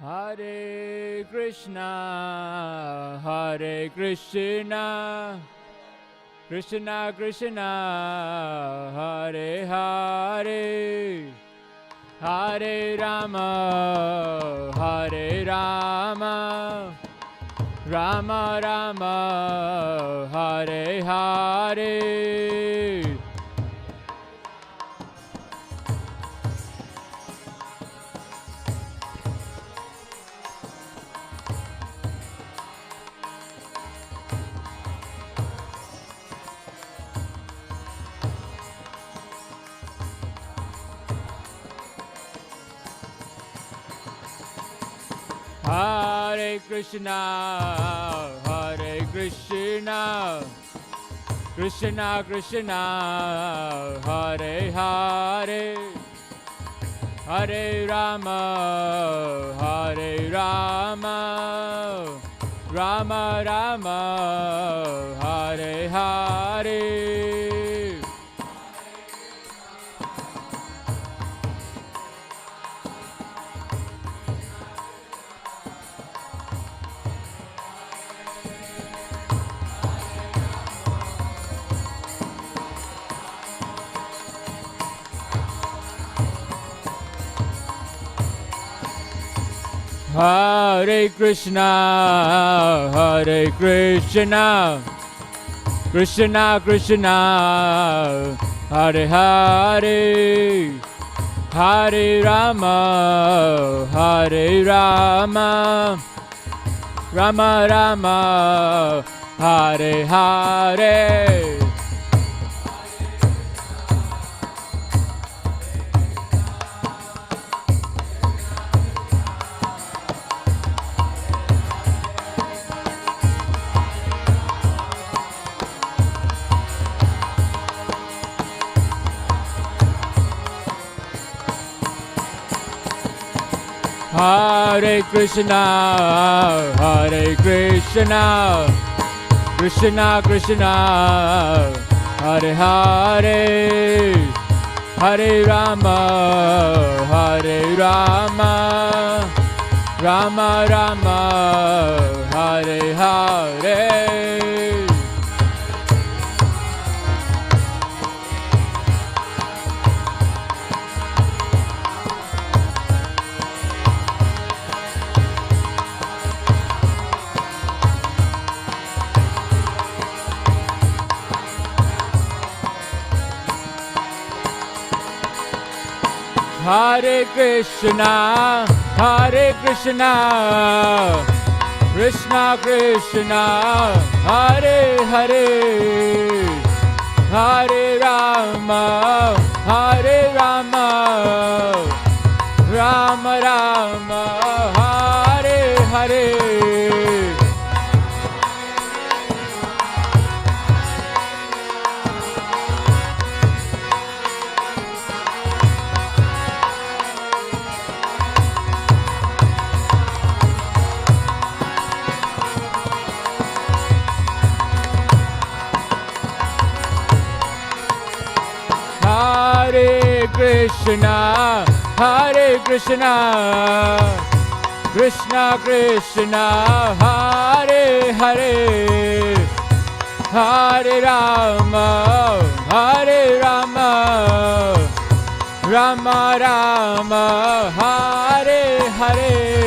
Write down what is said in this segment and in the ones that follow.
Hare Krishna, Hare Krishna, Krishna Krishna, Hare Hare, Hare Rama, Hare Rama, Rama Rama, Hare Hare. Hare Krishna, Hare Krishna, Krishna Krishna, Hare Hare, Hare Rama, Hare Rama, Rama Rama, Hare Hare. Hare Krishna, Hare Krishna, Krishna Krishna, Hare Hare, Hare Rama, Hare Rama, Rama Rama, Hare Hare. Hare Krishna, Hare Krishna, Krishna Krishna, Hare Hare, Hare Rama, Hare Rama, Rama Rama, Hare Hare. Hare Krishna, Hare Krishna, Krishna Krishna, Hare Hare, Hare Rama, Hare Rama, Rama Rama, Hare Hare. Hare Krishna, Hare Krishna, Krishna Krishna, Hare Hare, Hare Rama, Hare Rama, Rama Rama, Hare Hare.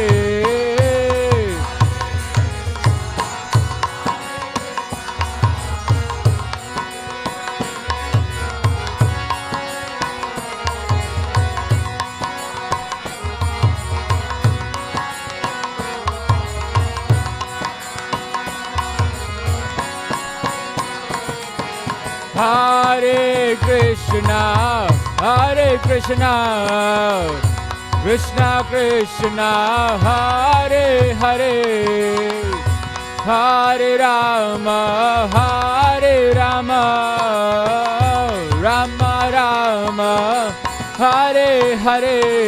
Hare Krishna, Hare Krishna, Krishna Krishna, Hare Hare, Hare Rama, Hare Rama, Rama Rama, Hare Hare.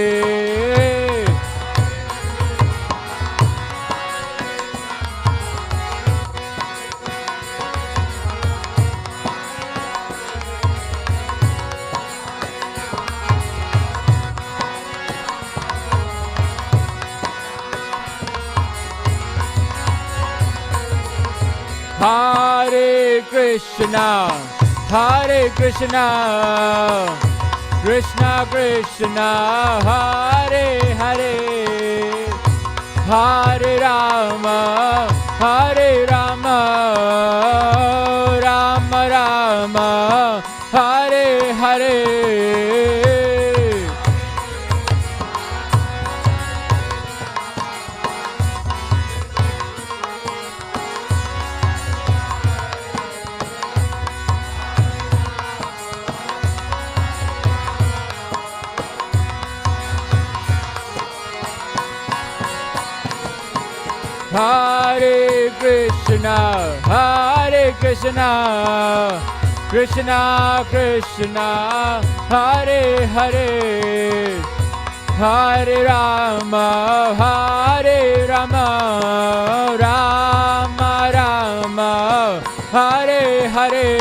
Hare Krishna, Hare Krishna, Krishna Krishna, Hare Hare, Hare Rama, Hare Rama, Rama Rama, Hare Hare. Hare Krishna, Hare Krishna, Krishna Krishna, Hare Hare, Hare Rama, Hare Rama, Rama Rama, Hare Hare.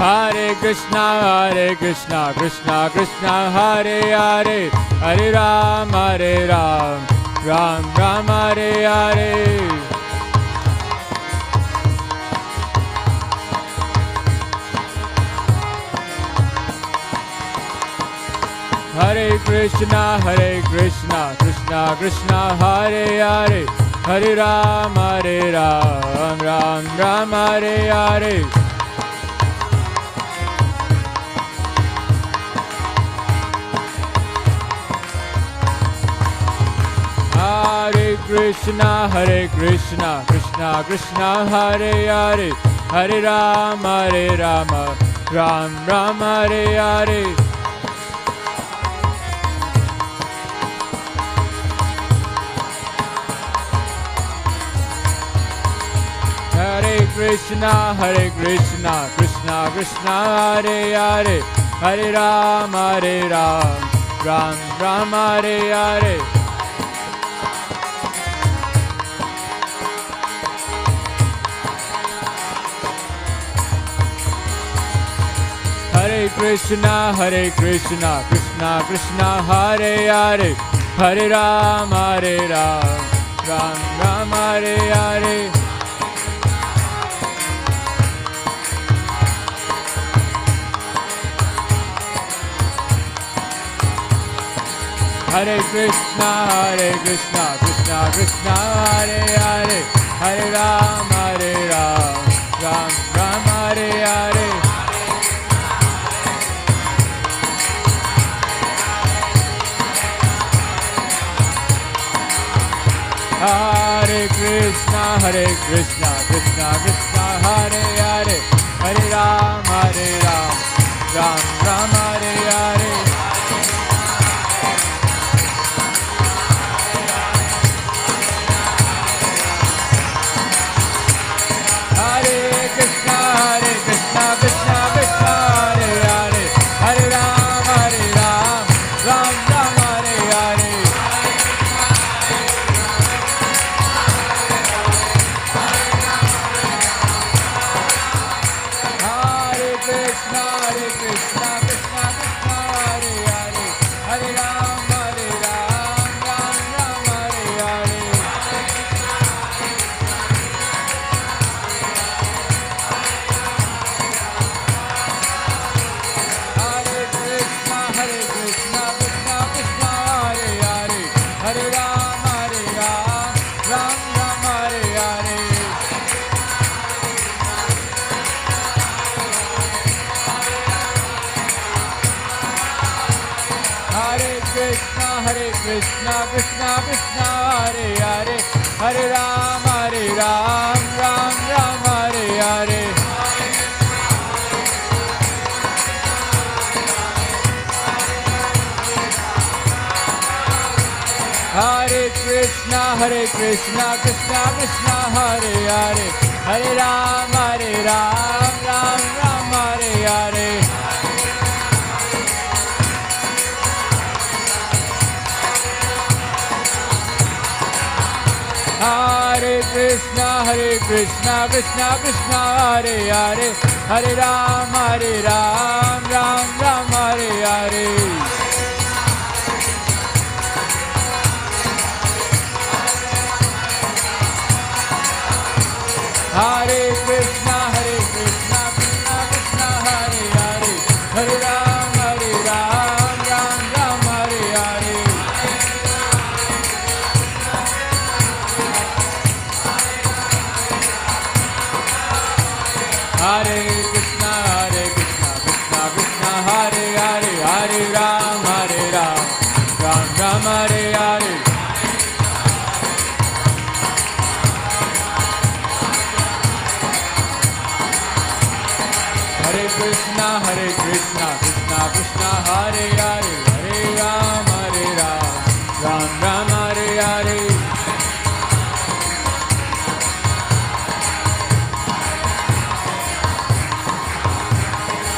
Hare Krishna, Krishna Krishna, Hare Hare, Hare Ram, Ram Ram, Hare Hare. Hare Krishna, Krishna Krishna, Hare Hare, Hare Ram, Ram Ram, Hare Hare. Hare Krishna, Krishna Krishna, Hare Hare, Hare Rama, Ram Ram, Hare Hare. Hare Krishna, Krishna Krishna, Hare Hare, Hare Rama, Ram Ram, Hare Hare. Hare Krishna, Krishna Krishna, Hare Hare, Hare Rama, Ram Ram, Hare Hare. Hare Krishna, Krishna Krishna, Hare Hare, Hare Rama, Ram Ram, Hare Hare. Hare Krishna, Krishna Krishna, Hare Hare, Hare Ram, Ram Ram, Hare Hare. Hare Krishna, Krishna Krishna, Hare Hare, Hare Ram, Ram Ram, Hare Hare. Hare Krishna, Krishna Krishna, Hare Hare, Hare Ram, Ram Ram, Hare Hare. Hare Krishna, Krishna Krishna, Hare Hare, Hare Ram, Ram Ram, Hare Hare. Hare Krishna, Krishna Krishna, Hare Hare, Hare Ram, Ram Ram, Hare Hare. Hare Krishna, Krishna Krishna, Hare Hare, Hare Ram, Ram Ram, Hare Hare. Krishna, Krishna Krishna, Hare Hare, Hare Ram, Ram Ram, Hare Hare. Hare Krishna, Krishna Krishna, Hare Hare, Hare Ram, Ram Ram, Hare Hare. Hare Krishna, Krishna Krishna, Hare Hare, Hare Ram, Ram Ram, Hare Hare. Hare Krishna, Krishna Krishna, Hare Hare, Hare Ram, Ram Ram, Hare Hare.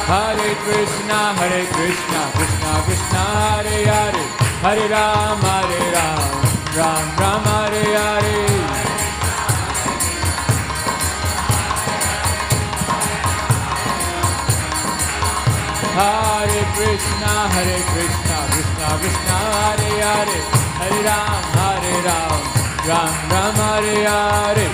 Hare Krishna, Krishna Krishna, Hare Hare, Hare Ram, Ram Ram, Hare Hare. Hare Krishna, Krishna Krishna, Hare Hare, Hare Ram, Ram Ram, Hare Hare.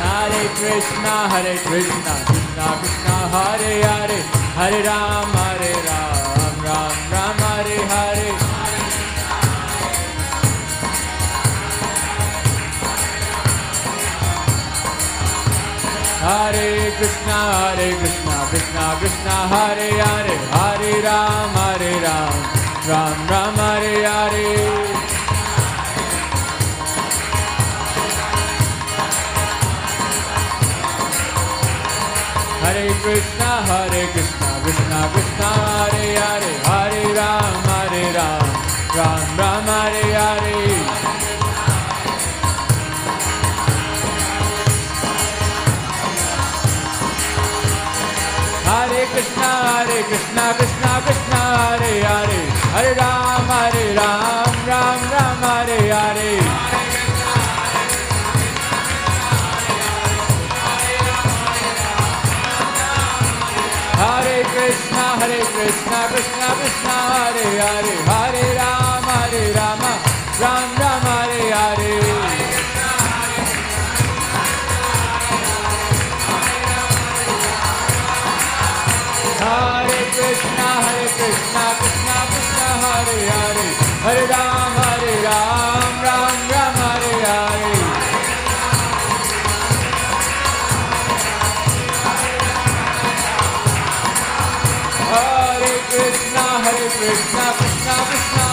Hare Krishna, Krishna Krishna, Hare Hare, Hare Ram, Ram Ram, Hare Hare. Hare Krishna, Krishna Hare Hare, Hare Ram, Ram Ram, Hare Hare. Hare Krishna, Krishna Krishna, Hare Hare, Hare Ram, Ram Ram, Hare Hare. Hare Krishna, Krishna Krishna, Hare Hare, Hare Ram, Ram Ram, Hare Hare. Hare Krishna, Krishna Krishna, Hare Hare, Hare Ram, Ram Ram, Hare Hare. Hare Krishna, Krishna Krishna, Hare Hare, Hare Ram, Ram Ram, Hare Hare. Hare Krishna, Krishna Krishna,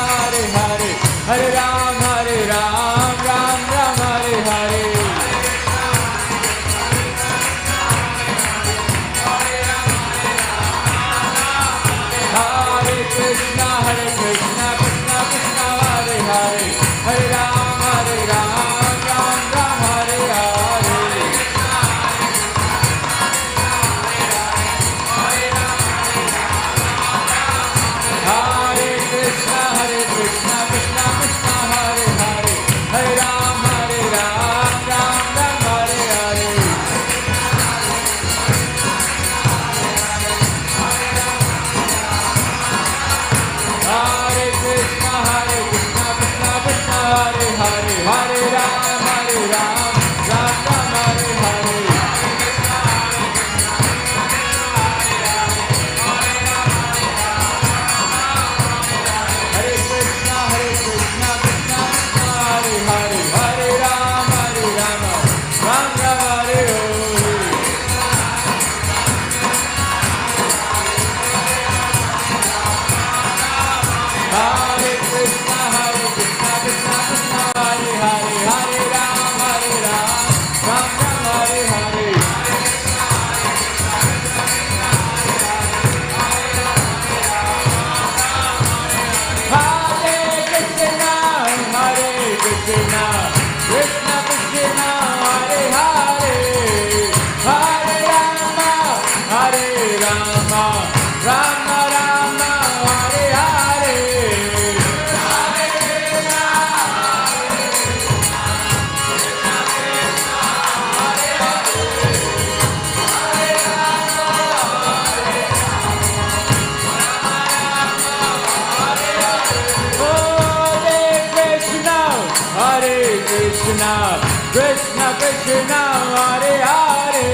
Krishna Krishna Hare Hare,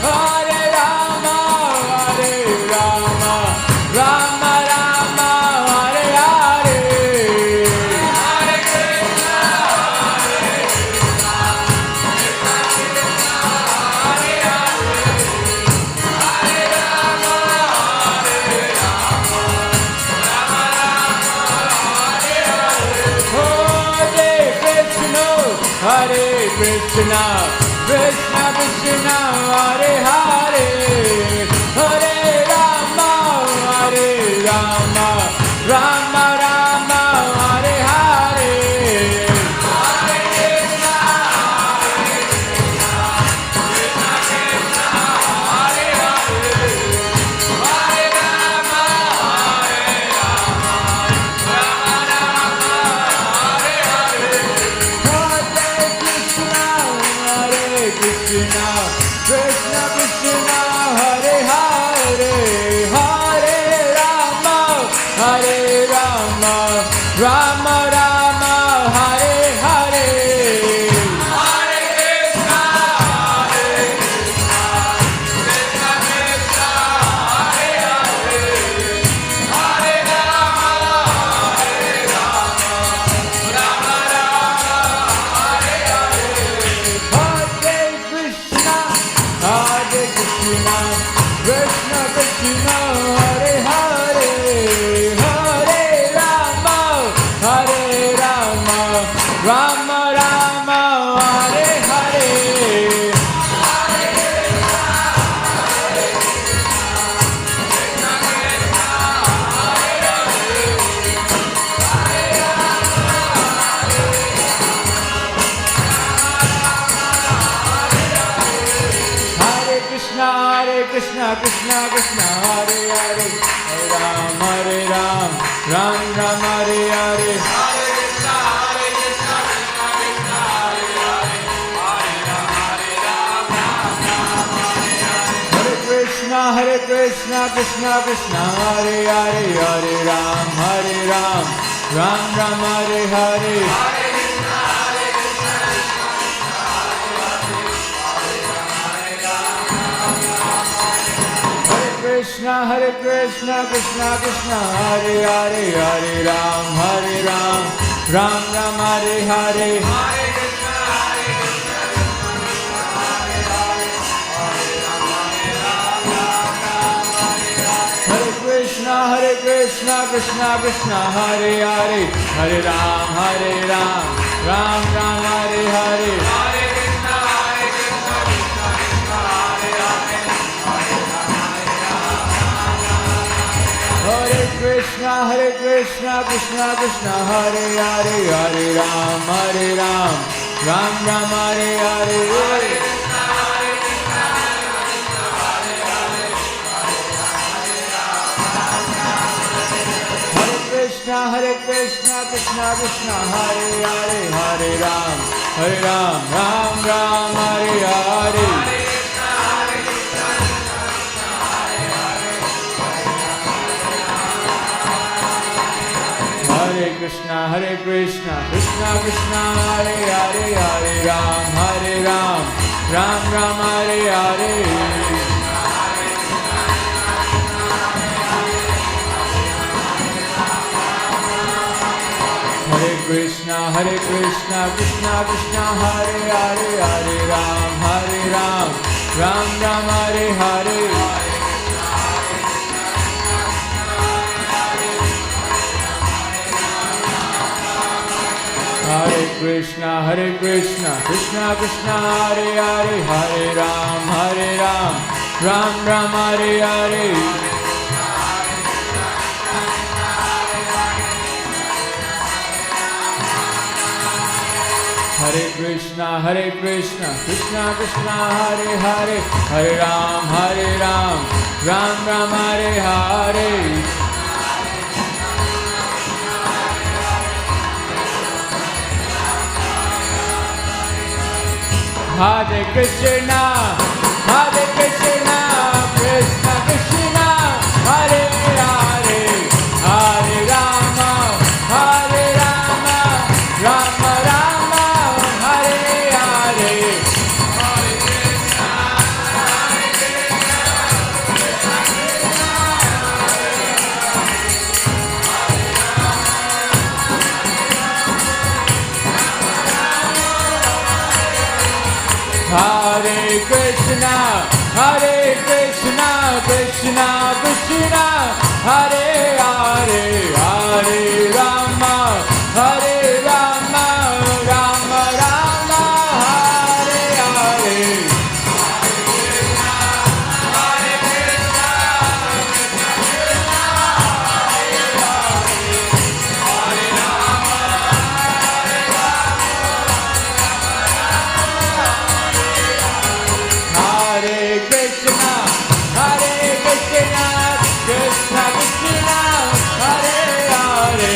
Hare Rama Hare Rama, Rama Rama Hare Hare, Hare Krishna Hare Krishna, Krishna Krishna Hare Hare, Hare Rama Hare Rama, Rama Rama Hare Hare. Hare Krishna, Krishna Krishna Hare Hare, Hare Rama Hare Rama, Rama Rama Hare Hare, Hare Krishna Hare Krishna, Krishna Krishna Hare Hare, Hare Rama Hare Rama, Rama Rama Hare Hare. Krishna, Krishna Krishna Hare Hare, Hare Rama, Hare Rama, Rama Rama Hare Hare, Hare Krishna, Hare Krishna, Krishna Krishna Hare Hare, Hare Rama, Hare Rama, Rama Rama Hare Hare. Hare Krishna, Krishna Krishna Hare Hare, Hare Rama, Hare Rama, Rama Rama Hare Hare, Hare Krishna, Hare Krishna, Krishna Krishna Hare Hare, Hare Rama, Hare Hare Krishna, Krishna Krishna Hare Hare, Hare Ram, Ram Ram Hare Hare, Hare Krishna, Krishna Krishna Hare Hare, Hare Ram, Ram Ram Hare Hare. Hare Krishna, Krishna Krishna Hare Hare, Hare Ram, Ram Ram Hare Hare, Hare Krishna, Krishna Krishna Hare Hare, Hare Ram, Ram Ram Hare Hare, Hare Krishna, Krishna Krishna Hare Hare, Hare Ram, Ram Ram Hare Hare, Hare Krishna, Krishna Krishna Krishna Hare Hare, Hare Ram, Ram Ram Hare Hare, Hare Krishna, Krishna Krishna Hare Hare, Hare Ram, Ram Ram Hare Hare. Hare Krishna, Krishna Krishna Hare Hare, Hare Ram, Ram Ram Hare Hare. Hare Krishna, Krishna Krishna Hare Hare, Hare Ram, Ram Ram Hare Hare. Hare Krishna, Krishna Krishna Hare Hare, Hare Ram, Ram Ram Hare Hare. Hare Krishna, Krishna Krishna Hare Hare, Hare Ram, Ram Ram Hare Hare. Hare Krishna, Krishna Krishna Hare Hare, Hare Rama, Rama Rama Hare Hare. Hare Krishna, Krishna Krishna, Hare Hare, Hare Rama, Rama Rama, Hare Hare. Krishna, Krishna Krishna, Hare Hare,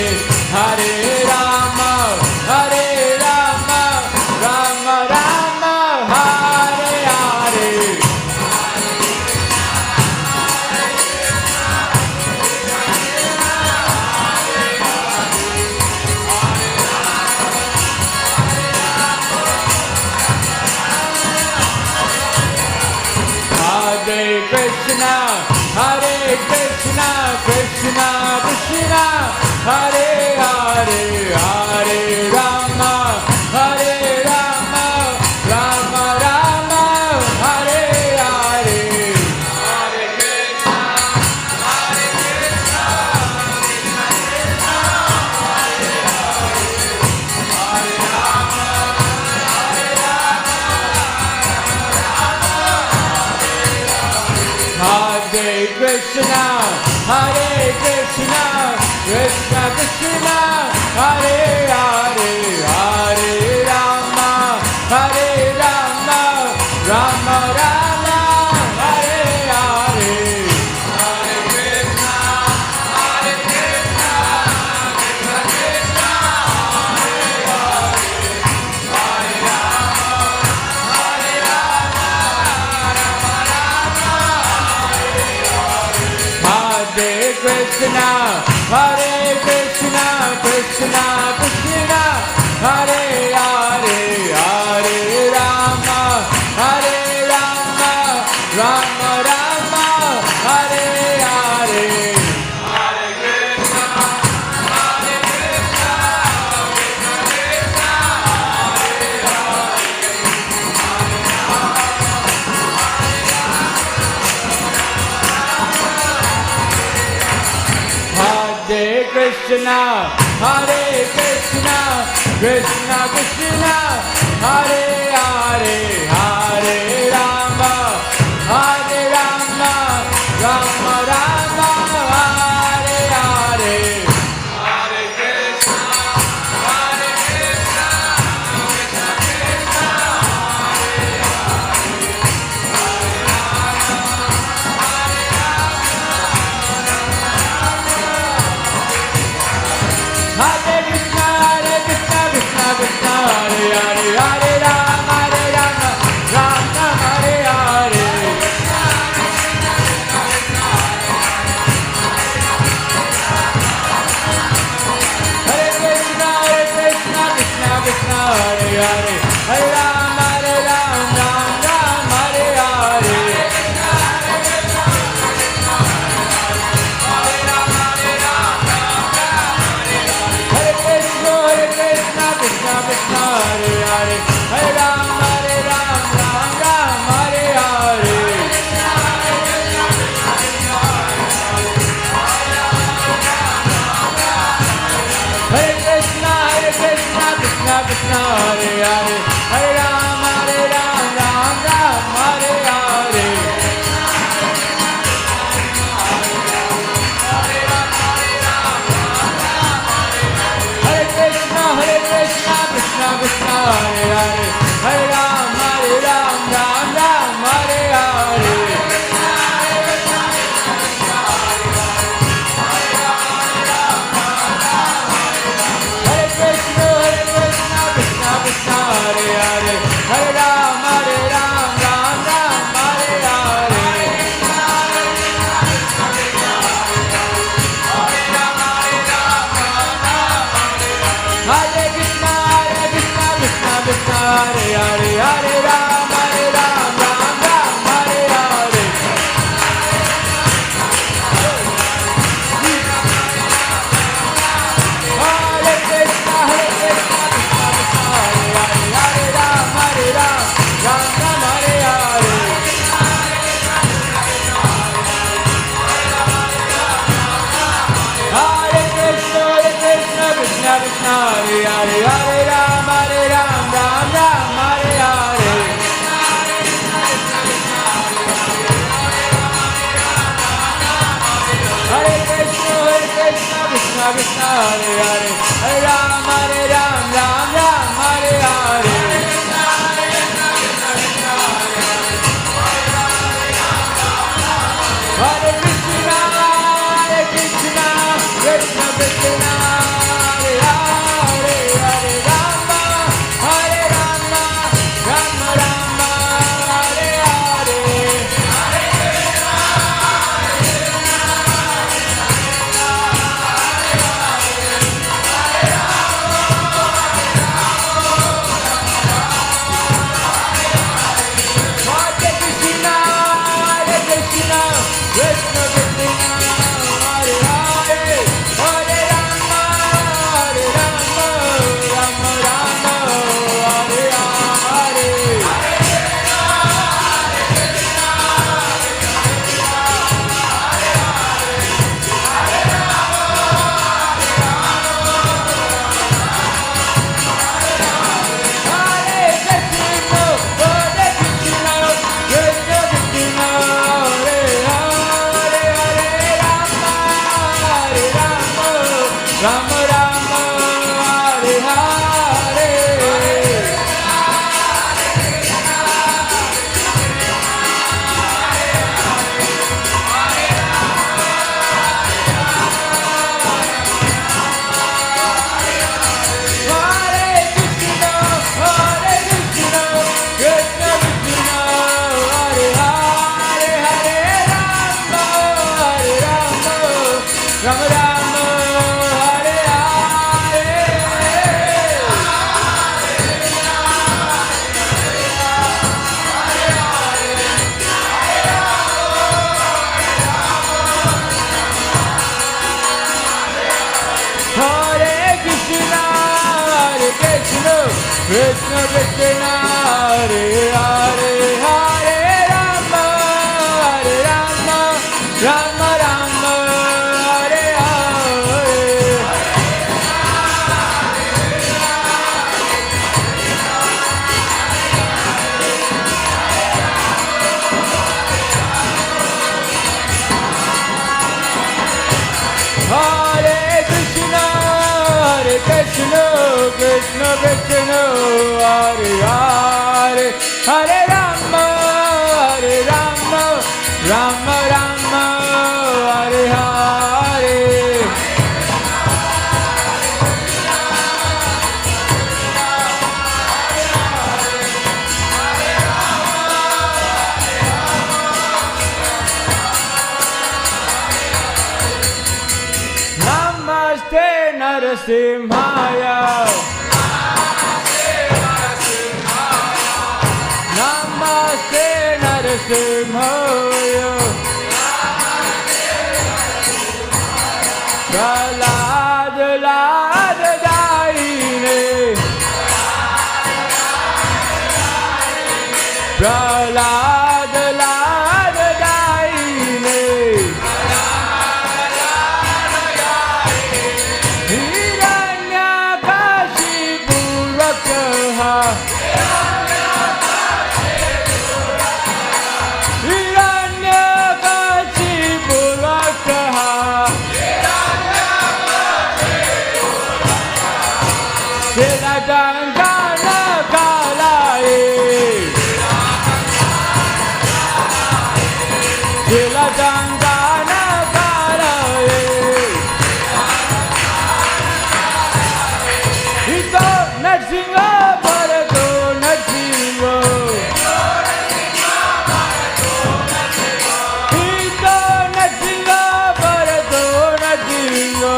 Hare Rama, Rama Rama, Hare Hare. Hare Krishna, Krishna Krishna, Hare Hare, Hare Rama, Hare Krishna, Krishna Krishna, Hare Hare, Hare Rama, Rama Rama, Hare Hare. Hare Krishna, Krishna Krishna, Hare Hare, Hare Rama, Hare Krishna, Krishna Krishna, Hare Hare, Hare Rama, Rama Rama, Hare Hare. Hare Krishna, Krishna Krishna, Hare Hare, Hare Krishna, Krishna Krishna, Hare Hare, Hare Rama, Rama Rama, Hare Hare. Hare Krishna, Krishna Krishna, Hare Hare, Hare Rama, Hare Krishna, Krishna Krishna, Hare Hare, Hare Rama, Rama Hare Hare. Hare Krishna, Krishna Krishna, Hare Hare, Hare Rama, Rama Hare Hare. Hare Krishna, Krishna Krishna, Hare Hare, Hare Rama, Rama Hare Hare. Hare Krishna, Krishna Krishna, Hare Hare, Hare Rama, Rama Hare Hare. Hare Krishna, Krishna Krishna, Hare Hare, Hare Rama, Rama Hare Hare. Hare Krishna, Krishna Krishna, Hare Hare, Hare Rama, Rama Hare Hare. Hare Krishna, Krishna Krishna, Hare Hare, Hare Rama, Rama Hare Hare. Hare Krishna, Krishna Krishna, Hare Hare, Hare Rama, Rama Krishna, Hare Hare, Hare Ram, Ram Ram, Hare Hare. Hare Krishna, Krishna Krishna, Hare Hare, Hare Rama, Hare Rama, Rama Rama, Hare Hare. Krishna Krishna, Hare Hare, Hare Rama, Hare Rama, Rama Rama, Hare Hare. Hare Krishna, Krishna Krishna, Hare Hare, Hare Rama, Hare Rama, Rama Rama, Hare Hare. Namaste Narasimhaya, Namaste Narasimhaya, Prahlad Lad Daine, Prahlad Lad Daine, Hiranyakashipu Rakaha, Hiranyakashipu Rakaha, Siladangana Kalaye, Siladangana Kalaye, Ito Narasimha Bharato Narasimha, Ito Narasimha Bharato Narasimha,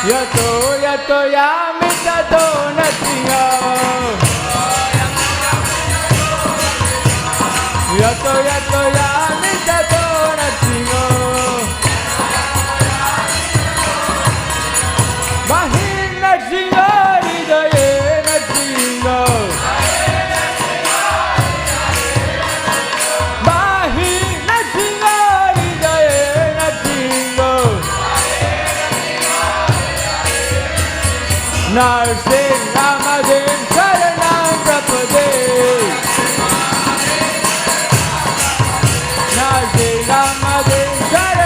Yato Yato Yamitato Narasimha, Yato Yato Yamitato Narasimha, Mahi Narasimha Hridaye Narasimha, Mahi Narasimha Hridaye Narasimha, Narasimha Ramadev Sharanam Prapade, Narasimha Ramadev Sharanam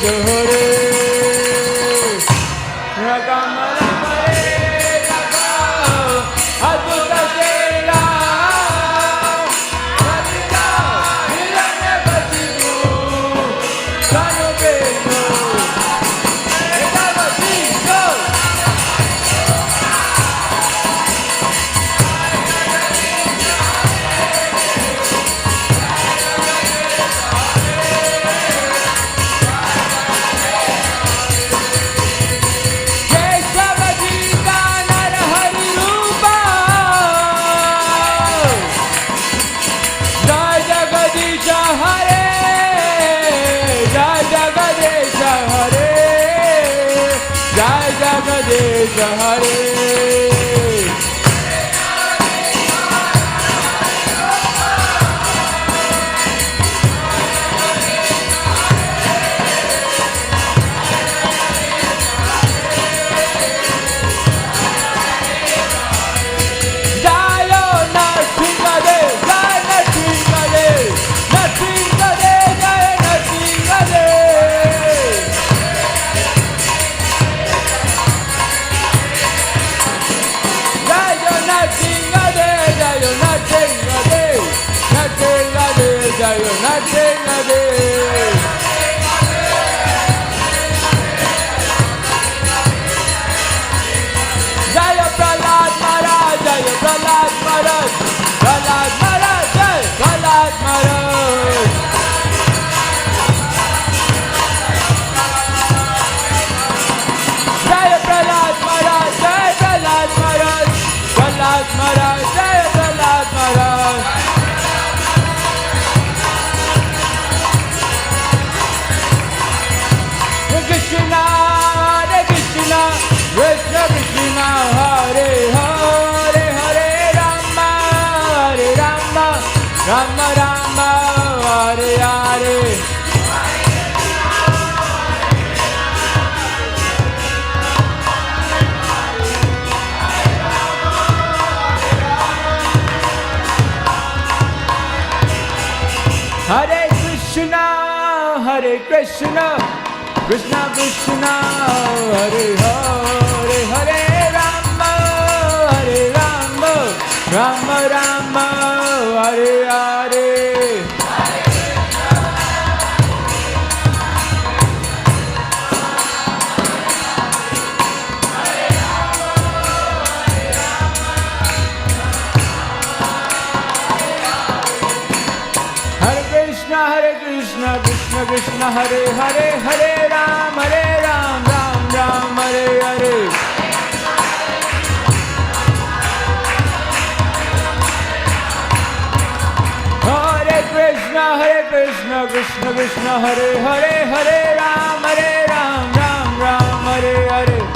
Hare Ragamala Hare Raga Adbhuta Sela Radhika Hiranya Kashipu Kanu Benu Edavati Go Hare Rama Rama Hare Hare Hare Krishna Hare Krishna Krishna Krishna Hare Hare Hare Rama Rama Rama Hare Hare Krishna Krishna Hare Hare Hare Ram Ram Ram Hare Hare Hare Krishna Krishna Krishna Hare Hare Hare Ram Ram Ram Hare Hare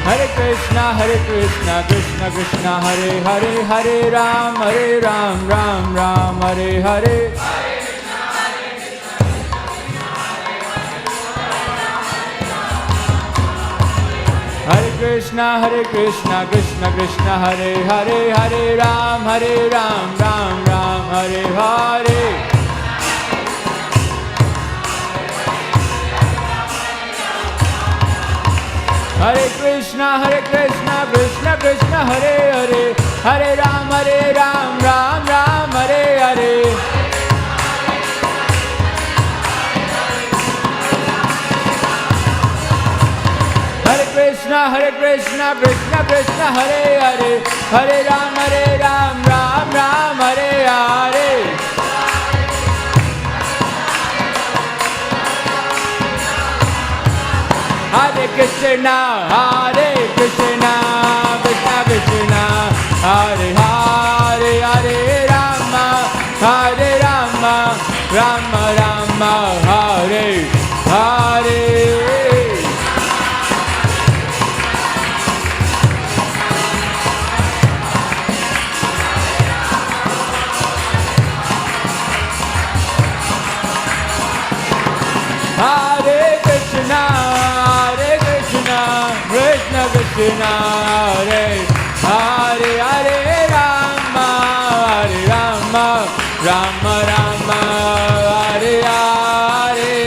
Hare Krishna Krishna Krishna Hare Hare Hare Ram Ram Ram Hare Hare Hare Krishna Krishna Krishna Hare Hare Hare Ram Ram Ram Hare Hare Hare Krishna Krishna Krishna Hare Hare Hare Ram Ram Ram Hare Hare Hare Krishna Krishna Krishna Hare Hare Hare Ram Ram Ram Hare Hare Hare Krishna Krishna Krishna Hare Hare Hare Rama Rama Rama Hare Hare Hare Krishna Krishna Hare Hare Hare Rama Rama Rama Hare Hare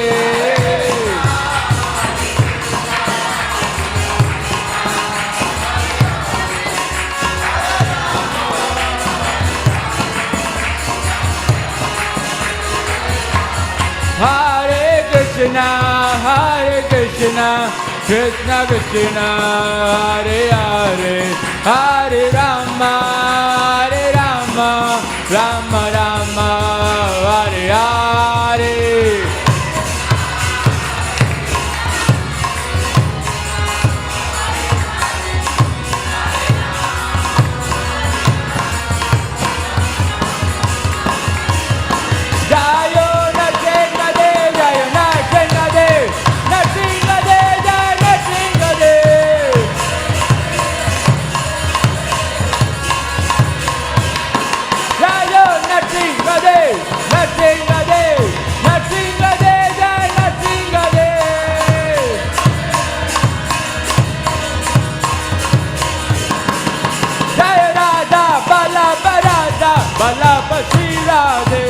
Hare Krishna Krishna Krishna Hare Hare Hare Rama Rama Rama Hare Hare Jayo Narasimha Dev Jayo Narasimha Dev Narasimha Dev Jayo Narasimha Dev Jayo Narasimha Dev Narasimha Dev Narasimha Dev Jayo Narasimha Dev Jayo Radha Vallabha Radha Vallabha Shri Radhe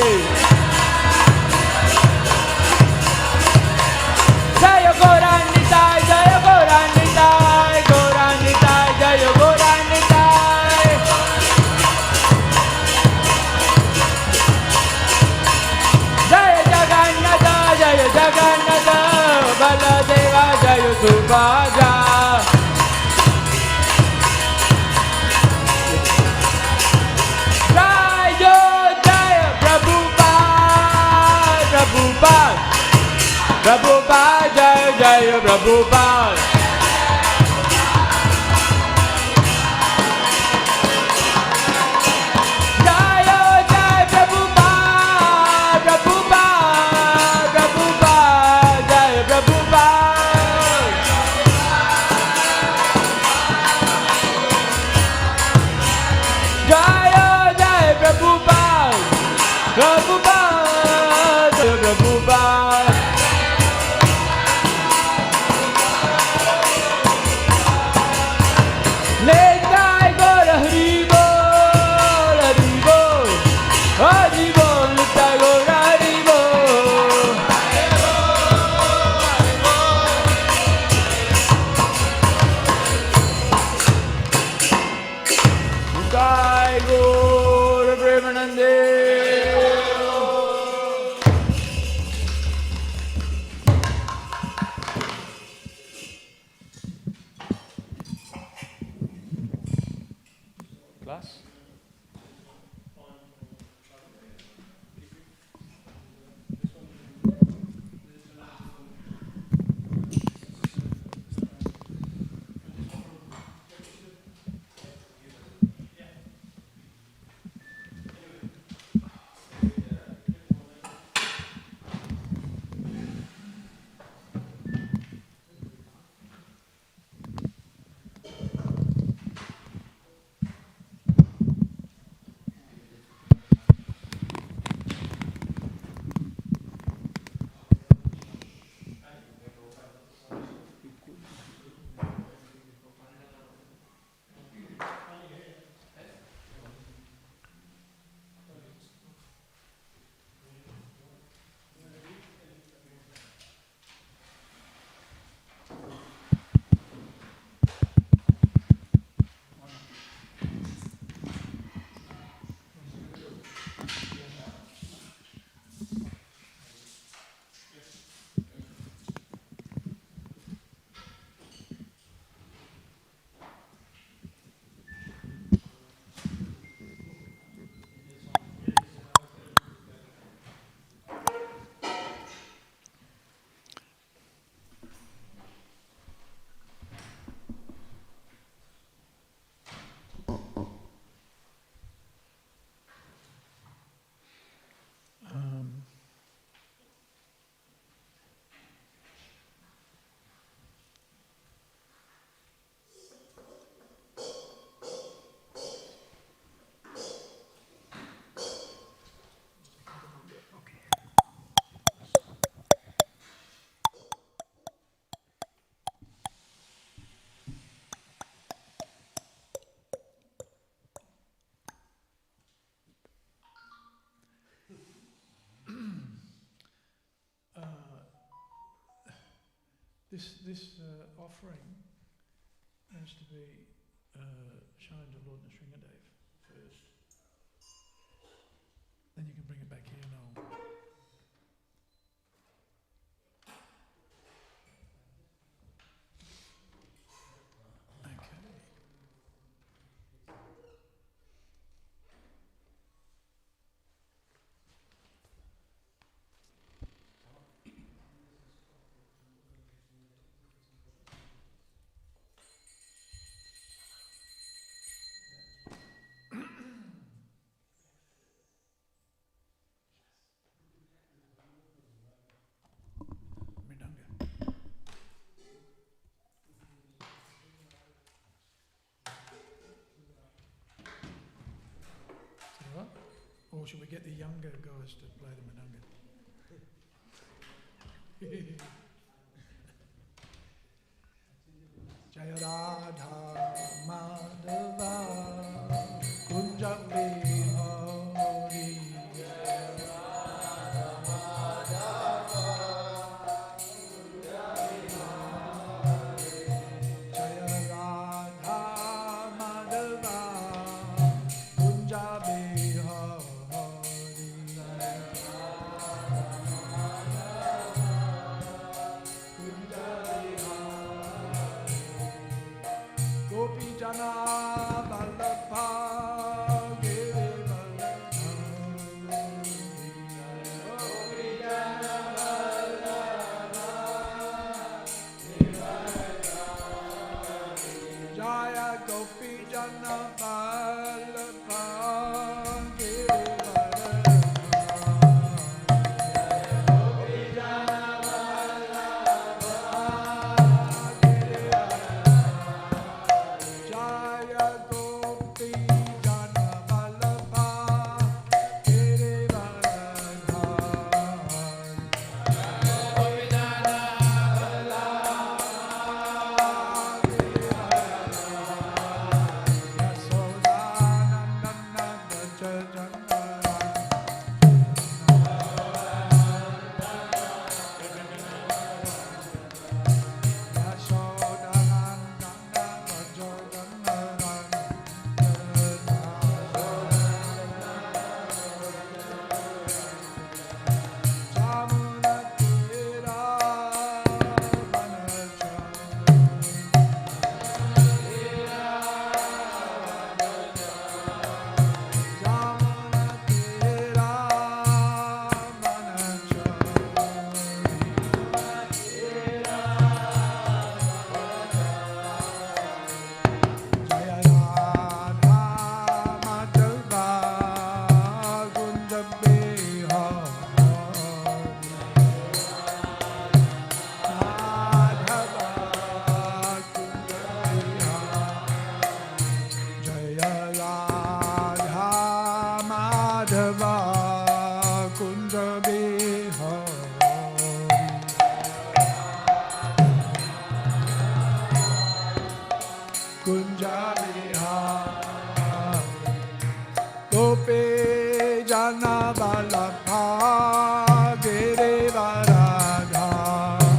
Jaya Gauranitai Jaya Gauranitai Gauranitai Jaya Gauranitai Jaya Jagannatha Jaya Jagannatha Baladeva Jaya Subhaja Jaya Jaya Prabhupada Prabhupada Prabhupada Jaya Jaya Prabhupada Jaya Jaya Prabhupada Prabhupada Prabhupada Jaya Prabhupada Jaya Jaya Prabhupada Prabhupada Jaya Prabhupada This offering has to be shown to Lord Narasimha first. Then you can bring it back here and I'll... Or should we get the younger guys to play the madanga? Jaya Radha Madhava Kunja Bihari Jaya Radha Madhava Kunja Bihari Jaya Radha Madhava Kunja Bihari Gopi Jana Vallabha Giri Vallabha Gopi Jana Vallabha Giri Vallabha Jaya Gopi Jana Vallabha Giri Vallabha Gopi Jana Vallabha Giri Vallabha Jaya Gopi Jana Vallabha Giri Vallabha Gopi Jana Vallabha Giri Vallabha Yasodanandana Braja Jangara Yasodanandana Braja Jangara Jamuna Tira Vanacha Jamuna Tira Vanacha Jaya Radha Madhava Kunja Bihari Madhava Kunja Bihari Jaya Radha Madhava Kunja Bihari Kunja Bihari Gopi Jana Vallabha Giri Varadhari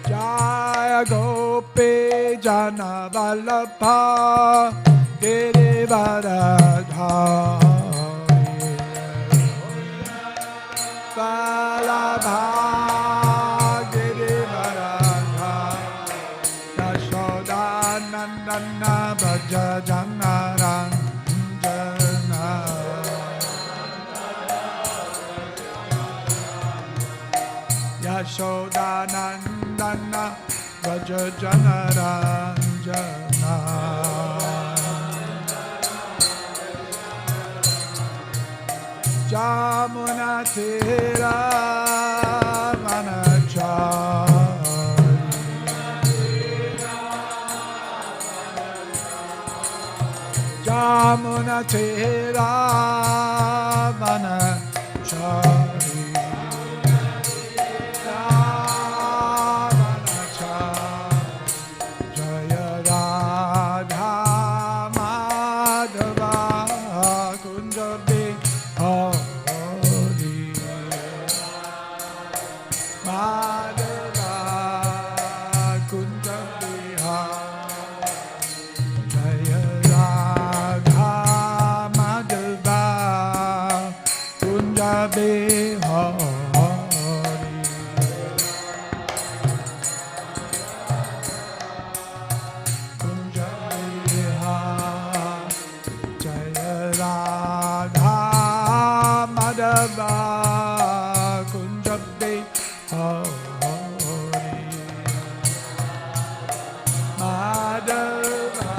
Jaya Gopi Jana Vallabha Giri Varadhari Vallabha Giri Varadhari Yashodanandana Braja Janaranjana Yashodanandana Braja Janaranjana Jamuna Tira Vanachari Jamuna Tira Vanachari Vanachari Jaya Radha Madhava Kunjabe Hari Madhava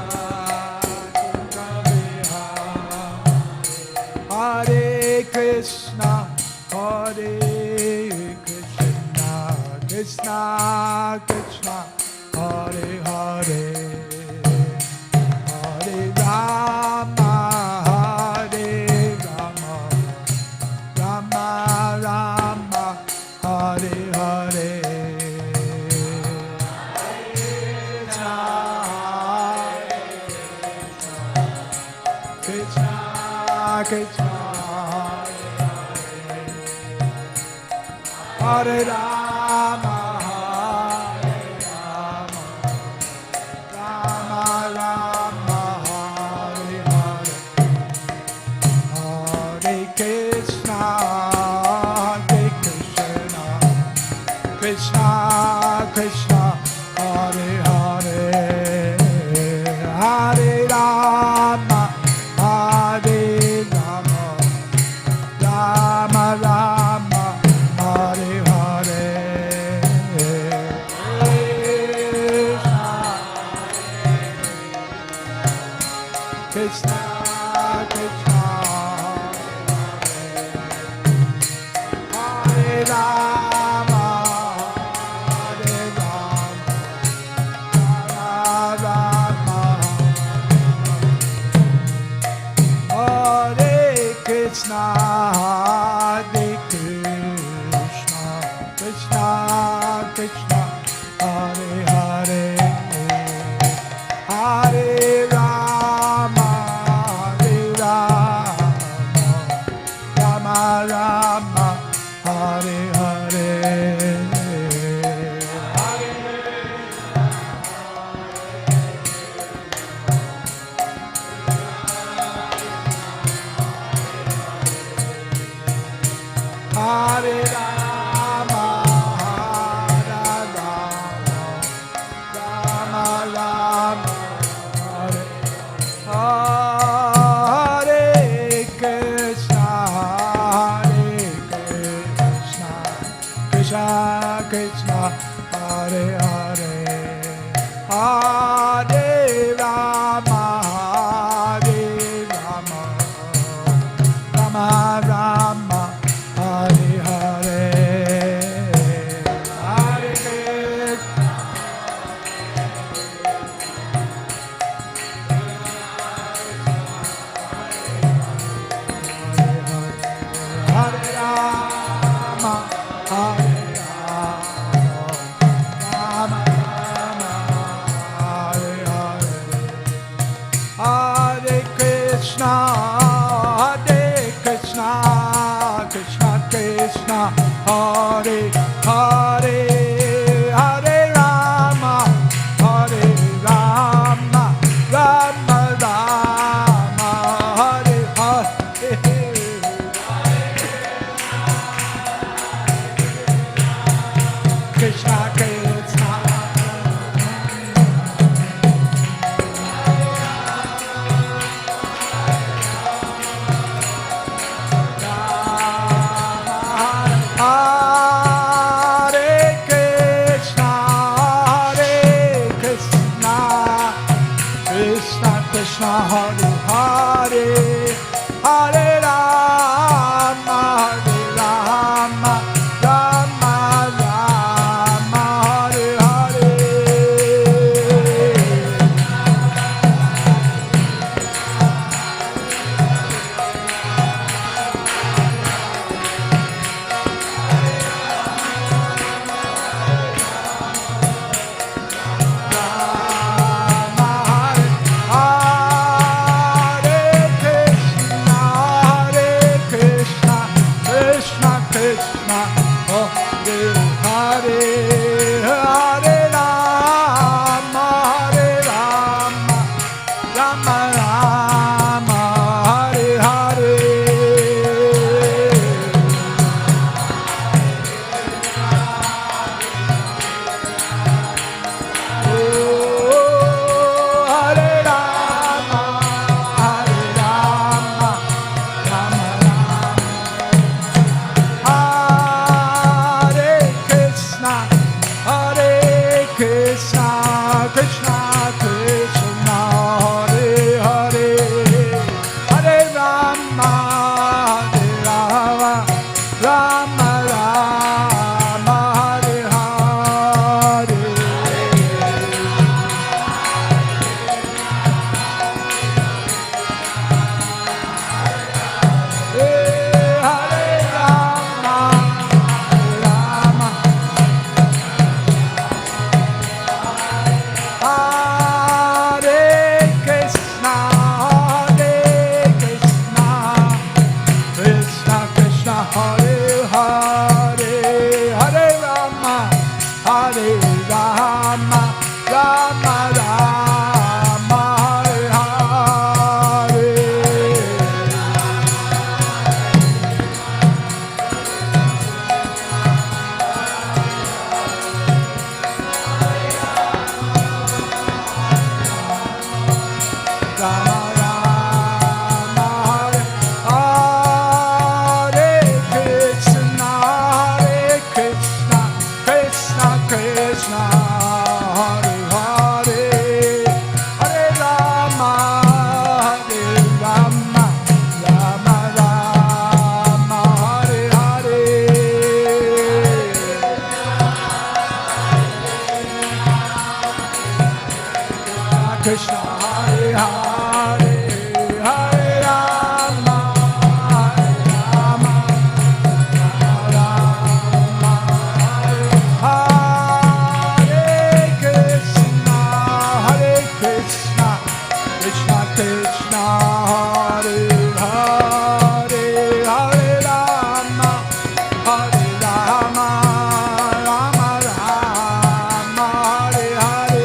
Kunjabe Hari Hare Krishna Hare Krishna Krishna Krishna Hare Hare Hare Rama Hare Rama Rama Rama Hare Hare Krishna Krishna Hare Rama Hare Rama Rama Rama Hare Hare Hare Krishna Krishna Krishna Hare Hare Hare Rama Hare Rama Rama Rama Hare Hare Krishna Krishna Hare Rama Hare Rama Rama Hare Krishna Hare Krishna Krishna Krishna Hare Hare Hare Rama Hare Rama Rama Rama Hare Hare Hare Rama Hare Rama Rama Rama Hare Hare Krishna Hare Krishna Krishna Krishna Hare Hare Hare Rama Hare Rama Rama Rama Hare Hare Hare Krishna Hare Rama Hare Rama Rama Hare Hare Hare Krishna Hare Krishna Krishna Krishna Hare Hare Hare Rama Hare Rama Rama Rama Hare Hare Krishna Krishna Hare Krishna Hare Krishna Krishna Krishna Hare Hare Hare Rama Hare Rama Rama Rama Hare Hare Hare Krishna, Hare Hare, Hare Rama, Hare Rama, Rama Hare Krishna, Hare Krishna, Krishna Krishna, Hare Hare, Hare Rama, Hare Rama, Rama Rama, Hare Hare.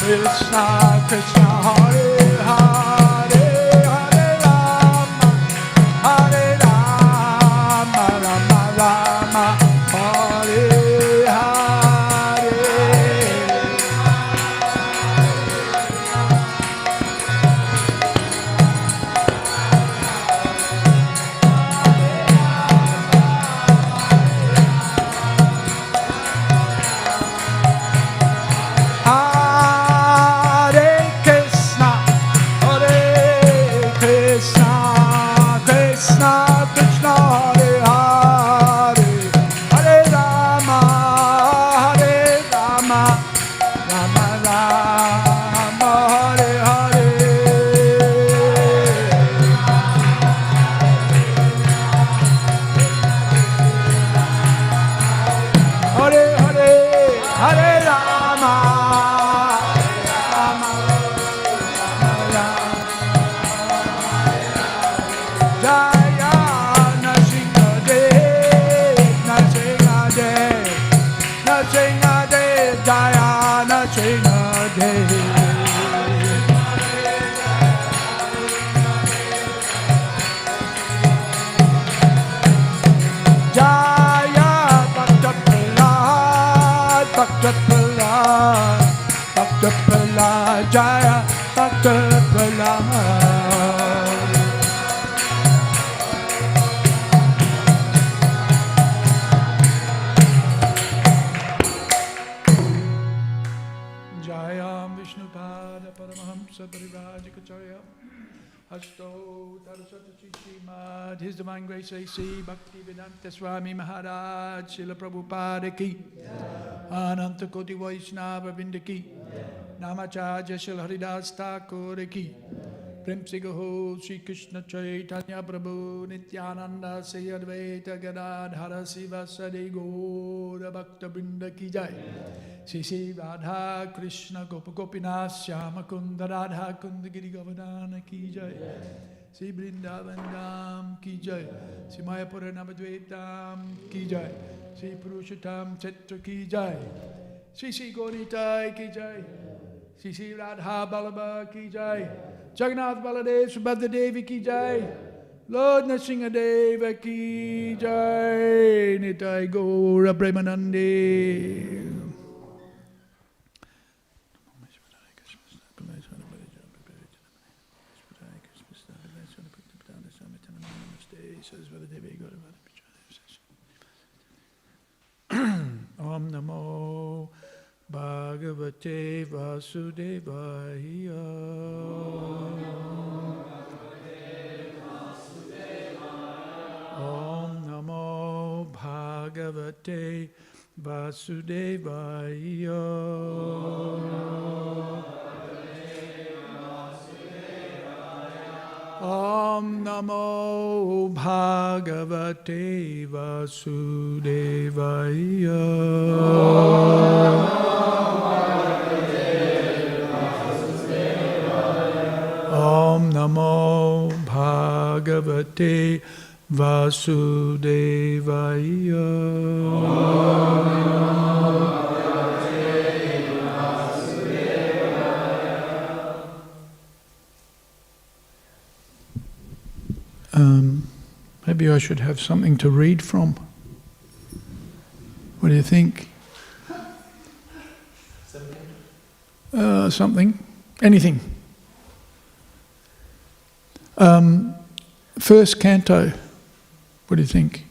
Krishna, Krishna, Hare Hare, Hare Rama, Hare Rama, Rama Rama, Hare Hare. Hare Krishna, Hare Krishna, Krishna Krishna, Hare Hare, Hare Rama, Hare Rama, Rama Rama, Hare Hare. Hare Hare, Hare Rama, Rama Rama, Jaya Narasimha Dev, Narasimha Dev, Narasimha Dev, Jaya Narasimha Dev. Jaya Bhaktivedanta, Bhaktivedanta, Jaya Bhaktivedanta. Jaya Vishnupada Paramahamsa Parivajikacharya Hasto Taraswati Śrīmad His Divine Grace A.C. Bhaktivedanta Swami Maharaj Srila Prabhupada ki Ananta Koti Vaishnava Vrinda ki Namacharya Srila Haridas Thakur ki Prem Se Gaho Shri Krishna Chaitanya Prabhu Nityananda Se Advaita Gadadhara Siva Sade Gaura Bhakta Vrinda ki Jai Shri Shri Radha Krishna Gopa Gopinath Shyama Kunda Radha Kunda Giri Govardhana ki Jai Shri Vrindavan Dham ki Jai Shri Mayapura Navadvip Dham ki Jai Shri Purushottam Chitra ki Jai Shri Shri Gauritai ki Jai Shri Shri Radha Ballabha ki Jai Jagannath Baladev Subhadra Devi ki Jai Lord Narasimha Deva ki Jai Nitai Gaura Premanande. Om Namo Bhagavate Vasudevaya. Om Namo Bhagavate Vasudevaya. Om Namo Bhagavate Vasudevaya. Om Namo Bhagavate Vasudevaya. Maybe I should have something to read from. What do you think? Something? Anything. First canto. What do you think?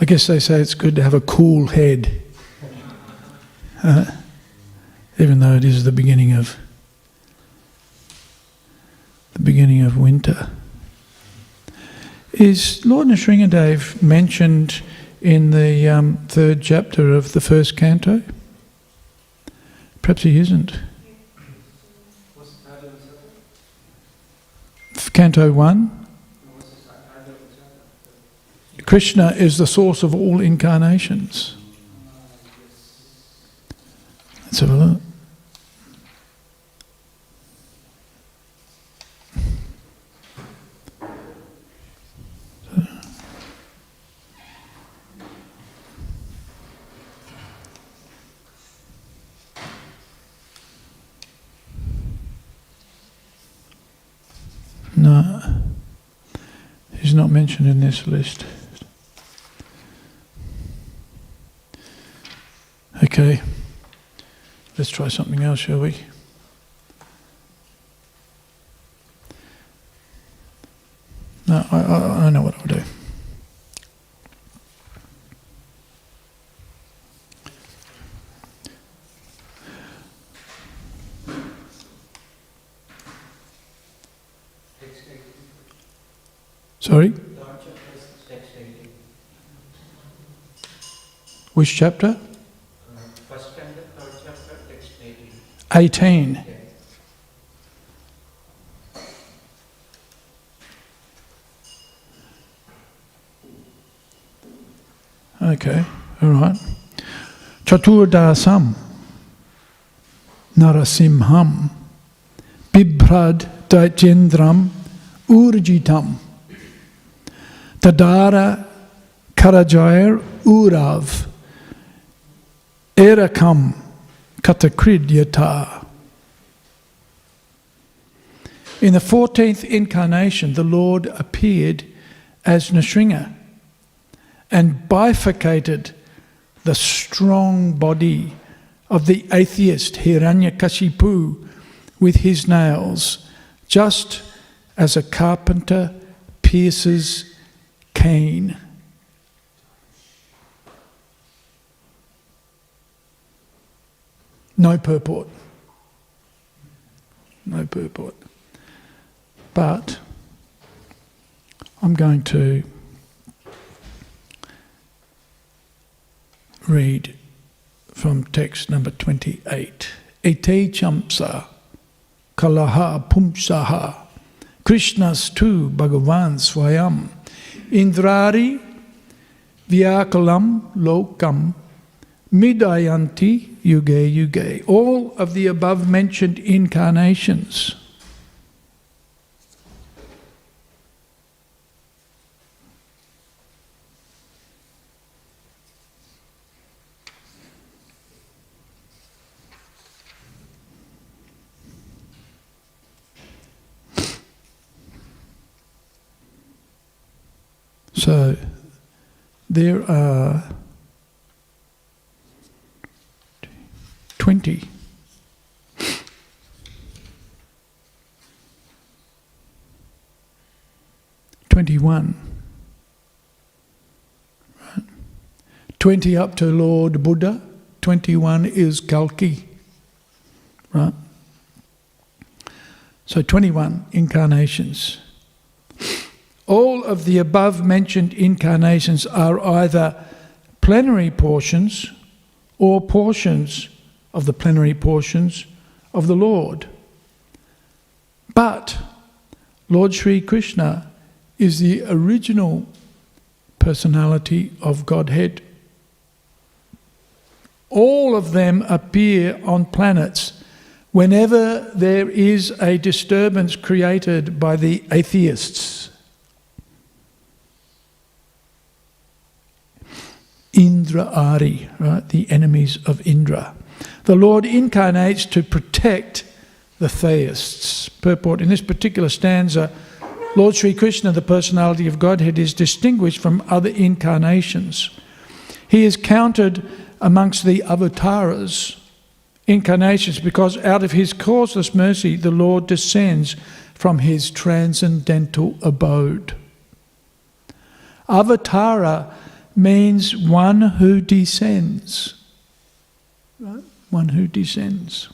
I guess they say it's good to have a cool head, even though it is the beginning of winter. Is Lord Nrsimhadev mentioned in the third chapter of the first canto? Perhaps he isn't. Canto 1. Krishna is the source of all incarnations. Let's have a look. No, he's not mentioned in this list. Okay, let's try something else, shall we? No, I know what I'll do. Sorry? Which chapter? First and the third chapter, text 18. 18. Yeah. Okay, all right. Chaturdasam Narasimham Bibhrad Daitendram Urjitam Tadara Karajair Urav Erakam Katakridyata. In the 14th incarnation, the Lord appeared as Nrsimha and bifurcated the strong body of the atheist Hiranyakashipu with his nails, just as a carpenter pierces cane. No purport. No purport. But I'm going to read from text number 28. Ete chamsa kalaha pumsaha Krishnas tu Bhagavan Swayam Indrari Vyakalam Lokam Midayanti Yuge Yuge. All of the above mentioned incarnations so there are 20. 21. Right. 20 up to Lord Buddha. 21 is Kalki. Right. So 21 incarnations. All of the above mentioned incarnations are either plenary portions or portions of the plenary portions of the Lord. But Lord Sri Krishna is the original personality of Godhead. All of them appear on planets whenever there is a disturbance created by the atheists. Indra-ari, right? The enemies of Indra. The Lord incarnates to protect the theists. Purport: in this particular stanza, Lord Sri Krishna, the personality of Godhead, is distinguished from other incarnations. He is counted amongst the avatars, incarnations, because out of his causeless mercy the Lord descends from his transcendental abode. Avatara means one who descends. Right? One who descends.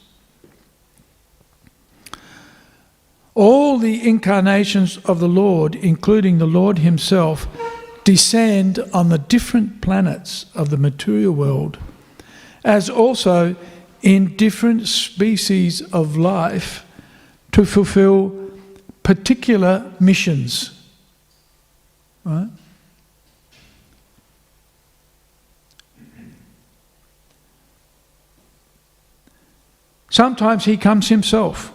All the incarnations of the Lord, including the Lord himself, descend on the different planets of the material world, as also in different species of life to fulfill particular missions. Right? Sometimes he comes himself.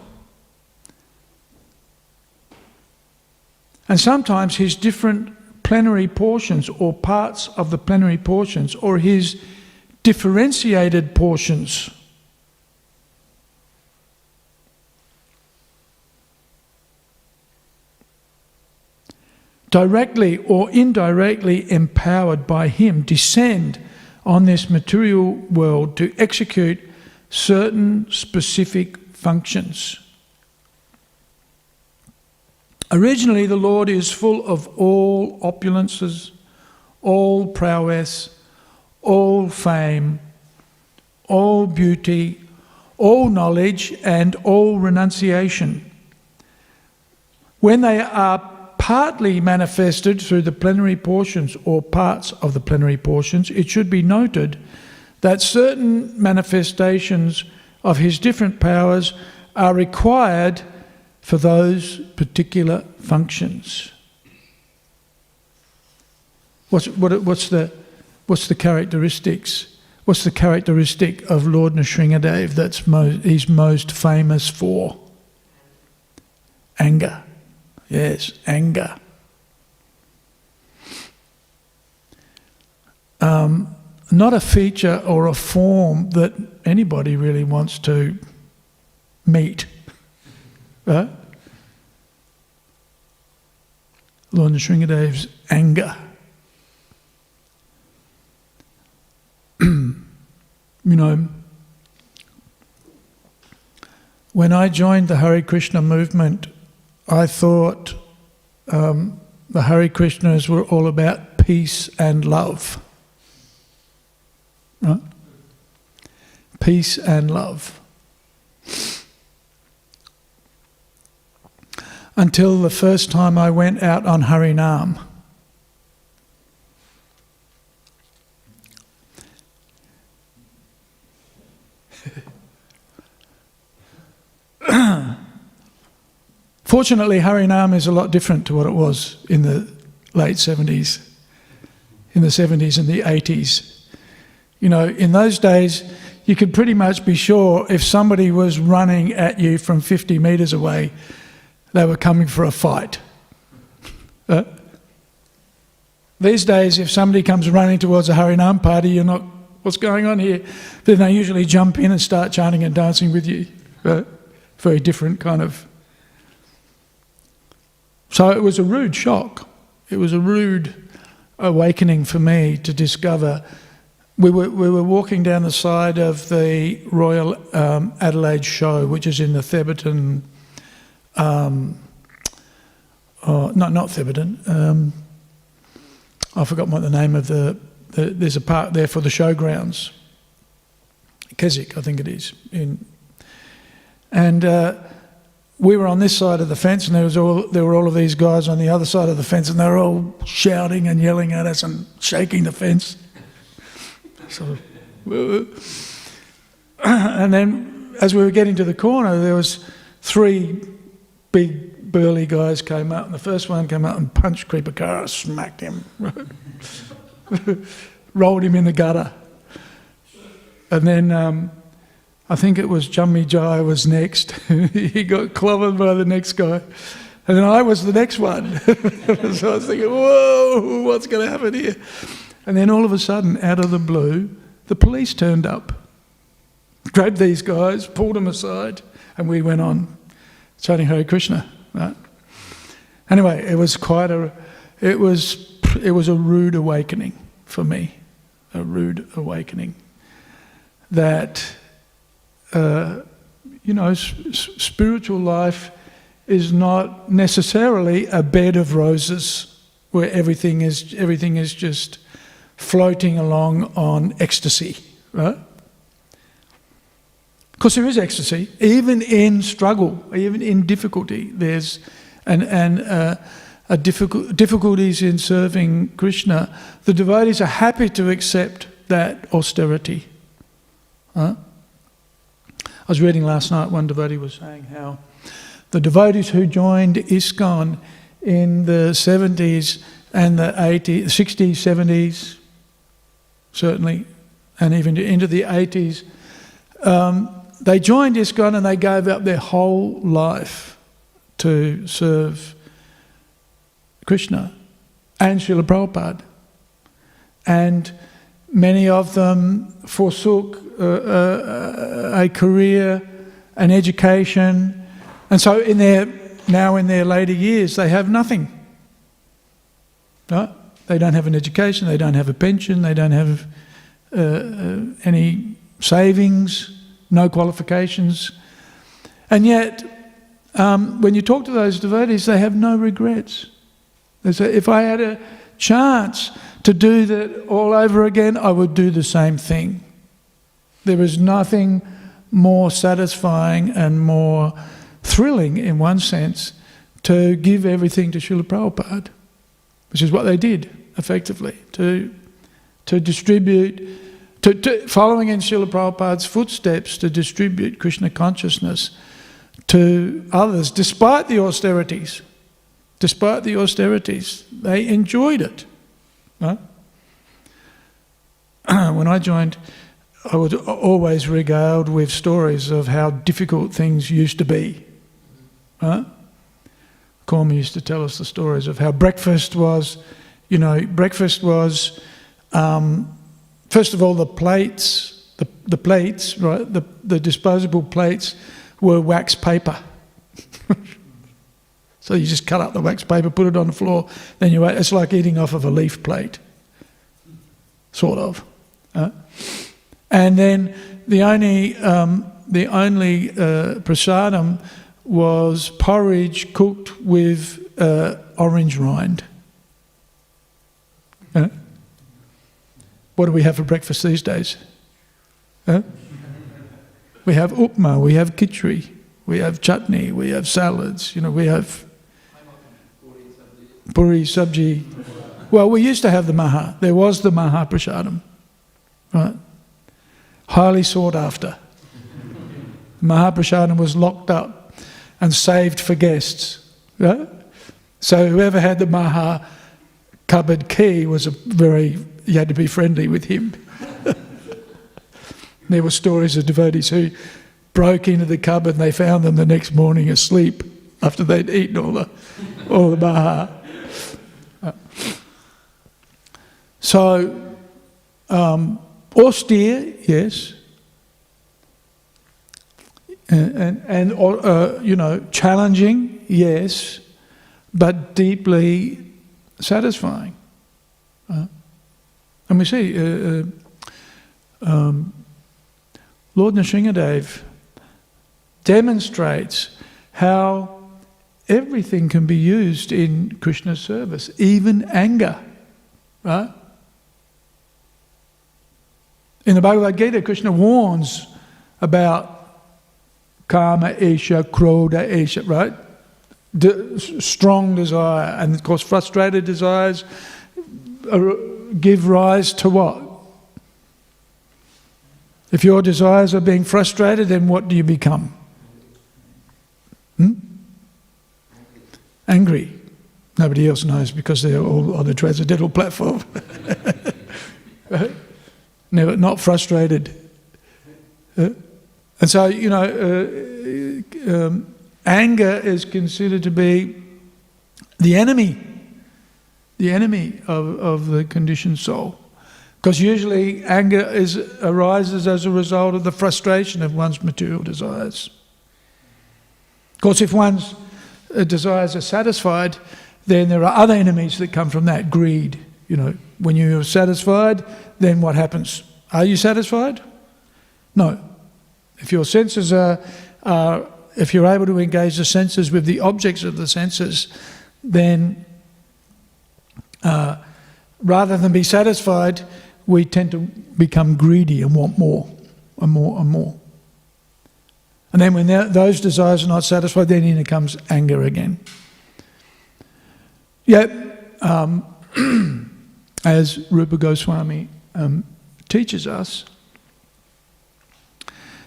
And sometimes his different plenary portions or parts of the plenary portions or his differentiated portions directly or indirectly empowered by him descend on this material world to execute certain specific functions. Originally, the Lord is full of all opulences, all prowess, all fame, all beauty, all knowledge, and all renunciation. When they are partly manifested through the plenary portions or parts of the plenary portions, it should be noted that certain manifestations of his different powers are required for those particular functions. What's the characteristics? What's the characteristic of Lord Nrsimhadev that's he's most famous for? Anger. Yes, anger. Not a feature or a form that anybody really wants to meet. Right? Lord Nrsimhadev's anger. You know, when I joined the Hare Krishna movement, I thought the Hare Krishnas were all about peace and love. Right? Peace and love. Until the first time I went out on Harinam. Fortunately, Harinam is a lot different to what it was in the late 70s, in the 70s and the 80s. You know, in those days, you could pretty much be sure if somebody was running at you from 50 metres away, they were coming for a fight. These days, if somebody comes running towards a Harinam party, you're not, what's going on here? Then they usually jump in and start chanting and dancing with you. Very different kind of... So it was a rude shock. It was a rude awakening for me to discover. We were walking down the side of the Royal Adelaide Show, which is in the Theberton... not Theberton. I've forgotten what the name of there's a park there for the showgrounds. Keswick, I think it is. We were on this side of the fence, and there were all of these guys on the other side of the fence, and they were all shouting and yelling at us and shaking the fence. And then, as we were getting to the corner, there was 3 big burly guys came up, and the first one came up and punched Kripakara, smacked him, rolled him in the gutter. And then I think it was Jammi Jai was next. He got clobbered by the next guy. And then I was the next one. So I was thinking, whoa, what's going to happen here? And then all of a sudden, out of the blue, the police turned up, grabbed these guys, pulled them aside, and we went on chanting Hare Krishna. Right? Anyway, it was a rude awakening for me, a rude awakening that, spiritual life is not necessarily a bed of roses where everything is just floating along on ecstasy, right? Of course, there is ecstasy, even in struggle, even in difficulty. There's difficulties in serving Krishna. The devotees are happy to accept that austerity. I was reading last night, one devotee was saying how the devotees who joined ISKCON in the 70s and the 80s, 60s, 70s, certainly, and even into the 80s, they joined ISKCON and they gave up their whole life to serve Krishna and Srila Prabhupada. And many of them forsook a career, an education, and so now in their later years they have nothing. Right? They don't have an education, they don't have a pension, they don't have any savings, no qualifications. And yet, when you talk to those devotees, they have no regrets. They say, if I had a chance to do that all over again, I would do the same thing. There is nothing more satisfying and more thrilling, in one sense, to give everything to Srila Prabhupada, which is what they did, effectively, to distribute, following in Srila Prabhupada's footsteps, to distribute Krishna consciousness to others, despite the austerities. Despite the austerities, they enjoyed it. Right? When I joined, I was always regaled with stories of how difficult things used to be. Right? Corma used to tell us the stories of how breakfast was, first of all, the plates, right, the disposable plates were wax paper. So you just cut up the wax paper, put it on the floor, then you ate. It's like eating off of a leaf plate, sort of. And then the only prasadam was porridge cooked with orange rind. What do we have for breakfast these days? We have upma, we have khichdi, we have chutney, we have salads, we have puri, sabji. Well, we used to have the maha. There was the maha prasadam, right? Highly sought after. Maha prasadam was locked up and saved for guests, right? So whoever had the maha cupboard key you had to be friendly with him. There were stories of devotees who broke into the cupboard and they found them the next morning asleep after they'd eaten all the maha. So, austere, yes, and challenging, yes, but deeply satisfying. And we see Lord Nrsimhadev demonstrates how everything can be used in Krishna's service, even anger, right? In the Bhagavad Gita, Krishna warns about kama esha, krodha esha, right? Strong desire, and of course frustrated desires give rise to what? If your desires are being frustrated, then what do you become? Angry. Nobody else knows because they're all on the transcendental platform. Never, not frustrated. And so, anger is considered to be the enemy of the conditioned soul. Because usually anger arises as a result of the frustration of one's material desires. Of course, if one's desires are satisfied, then there are other enemies that come from that. Greed. When you're satisfied, then what happens? Are you satisfied? No. If your senses if you're able to engage the senses with the objects of the senses, then rather than be satisfied, we tend to become greedy and want more and more and more. And then when those desires are not satisfied, then in comes anger again. Yet, as Rupa Goswami teaches us,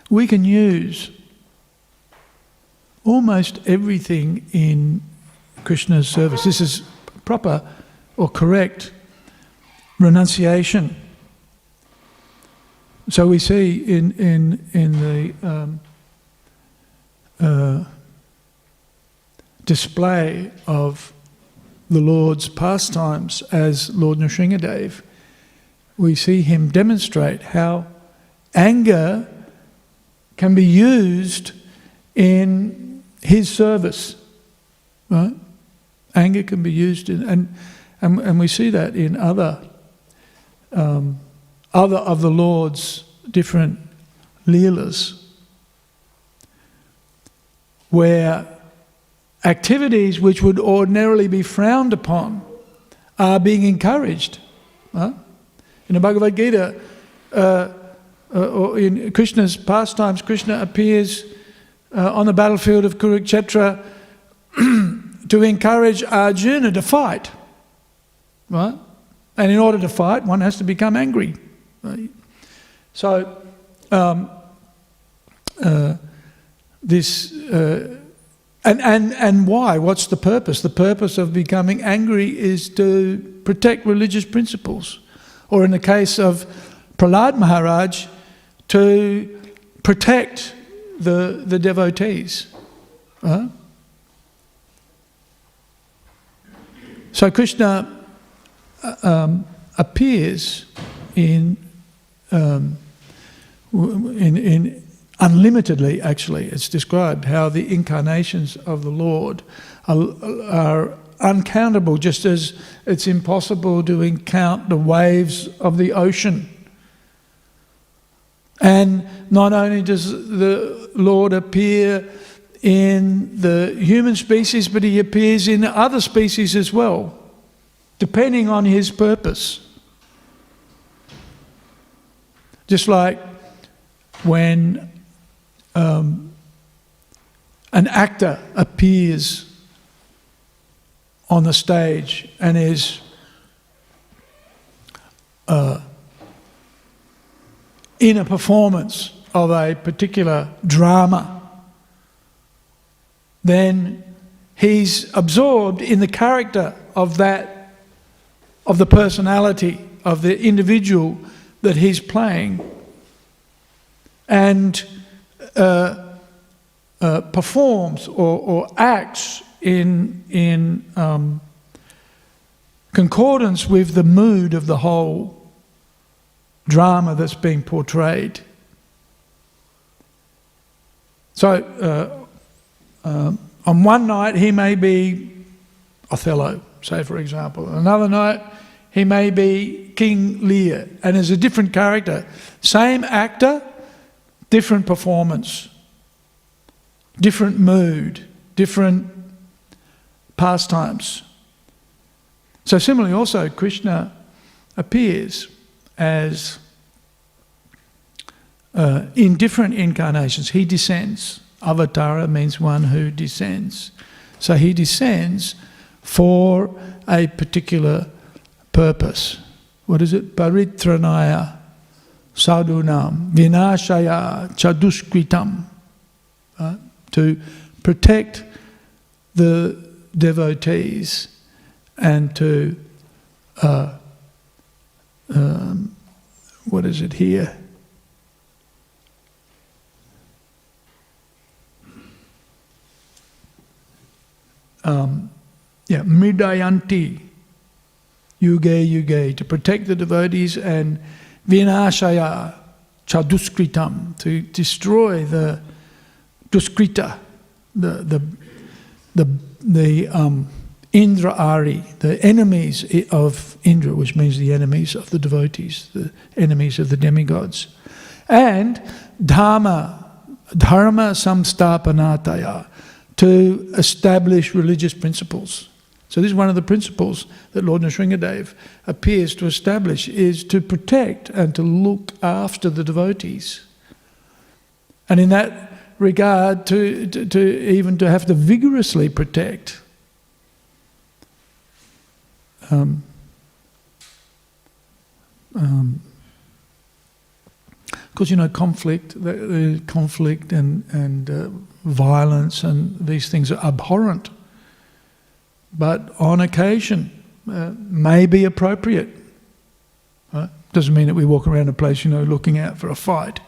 we can use almost everything in Krishna's service. This is proper or correct renunciation. So we see in the display of the Lord's pastimes as Lord Nrsimhadev, we see him demonstrate how anger can be used in his service, right? Anger can be used in, and we see that in other of the Lord's different leelas, where activities which would ordinarily be frowned upon are being encouraged. Right? In the Bhagavad Gita, or in Krishna's pastimes, Krishna appears on the battlefield of Kurukshetra to encourage Arjuna to fight. Right? And in order to fight, one has to become angry. Right? So, and why? What's the purpose? The purpose of becoming angry is to protect religious principles. Or in the case of Prahlad Maharaj, to protect the devotees. So Krishna appears in unlimitedly, actually. It's described how the incarnations of the Lord are uncountable, just as it's impossible to count the waves of the ocean. And not only does the Lord appear in the human species, but he appears in other species as well, depending on his purpose. Just like when an actor appears on the stage and is in a performance of a particular drama, then he's absorbed in the character of the personality of the individual that he's playing, and performs or acts in concordance with the mood of the whole drama that's being portrayed. So on one night he may be Othello, say for example. Another night he may be King Lear, and is a different character. Same actor, different performance, different mood, different pastimes. So similarly also Krishna appears as in different incarnations. He descends. Avatara means one who descends. So he descends for a particular purpose. What is it? Paritranaya sadhunam vinashaya chaduskritam. To protect the devotees and to what is it here? Mridayanti yuge yuge, to protect the devotees, and vinashaya chaduskritam, to destroy the duskrita, the Indra Ari, the enemies of Indra, which means the enemies of the devotees, the enemies of the demigods. And dharma samstapanataya, to establish religious principles. So this is one of the principles that Lord Nrsingadev appears to establish, is to protect and to look after the devotees. And in that regard, to even to have to vigorously protect. Because conflict and violence and these things are abhorrent, but on occasion may be appropriate. Right? Doesn't mean that we walk around a place, looking out for a fight.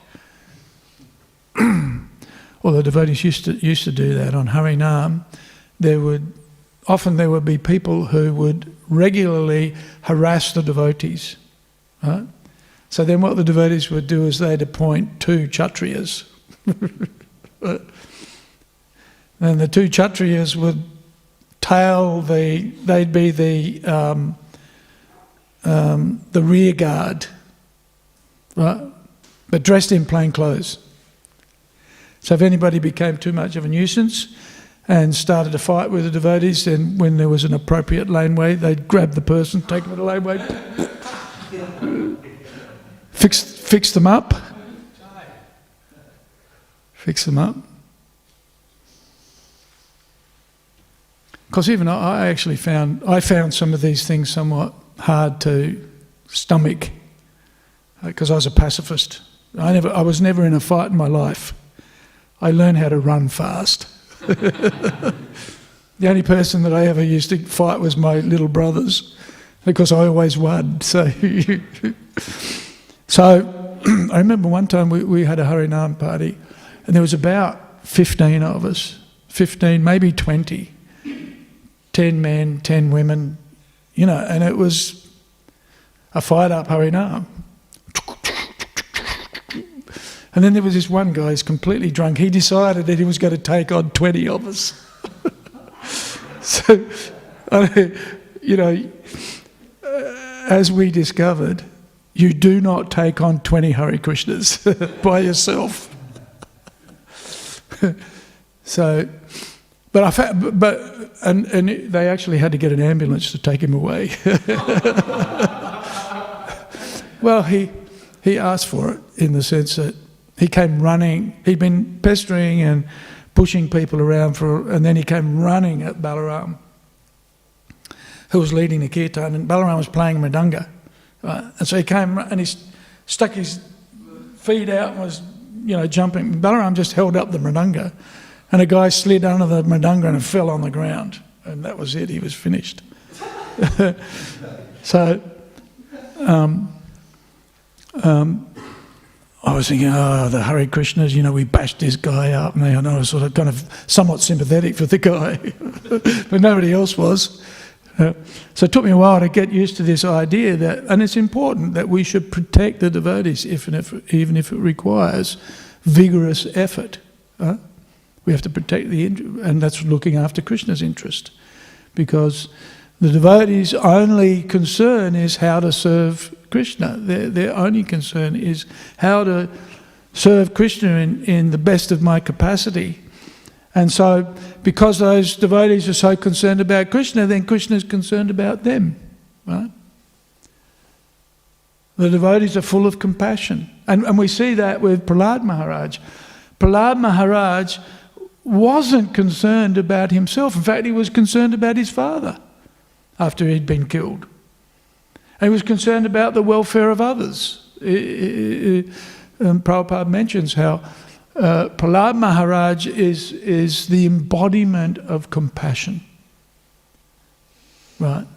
Although devotees used to do that on Harinam, there would be people who would regularly harass the devotees. Right? So then what the devotees would do is they'd appoint 2 Kshatriyas. And the 2 Kshatriyas would they'd be the rear guard, right? But dressed in plain clothes. So if anybody became too much of a nuisance and started a fight with the devotees, then when there was an appropriate laneway, they'd grab the person, take them to the laneway, fix them up. Because even I found some of these things somewhat hard to stomach, because I was a pacifist. I was never in a fight in my life. I learned how to run fast. The only person that I ever used to fight was my little brothers, because I always won. So I remember one time we had a Harinam party, and there was about 15 of us, 15, maybe 20, 10 men, 10 women, and it was a fight up Harinam. And then there was this one guy who's completely drunk. He decided that he was going to take on 20 of us. So, as we discovered, you do not take on 20 Hare Krishnas by yourself. So, and they actually had to get an ambulance to take him away. Well, he asked for it, in the sense that he came running. He'd been pestering and pushing people around and then he came running at Balaram, who was leading the kirtan, and Balaram was playing mridanga. Right? And so he came and he stuck his feet out and was, jumping. Balaram just held up the mridanga, and a guy slid under the mridanga and fell on the ground, and that was it. He was finished. So, I was thinking, the Hare Krishnas, we bashed this guy up, and I was sort of kind of somewhat sympathetic for the guy, but nobody else was. So it took me a while to get used to this idea and it's important that we should protect the devotees, even if it requires vigorous effort. We have to protect and that's looking after Krishna's interest, because the devotees' only concern is how to serve Krishna. Their only concern is how to serve Krishna in the best of my capacity. And so, because those devotees are so concerned about Krishna, then Krishna is concerned about them. Right? The devotees are full of compassion. And we see that with Prahlad Maharaj. Prahlad Maharaj wasn't concerned about himself. In fact, he was concerned about his father after he'd been killed. And he was concerned about the welfare of others. Prabhupada mentions how Prahlad Maharaj is the embodiment of compassion. Right?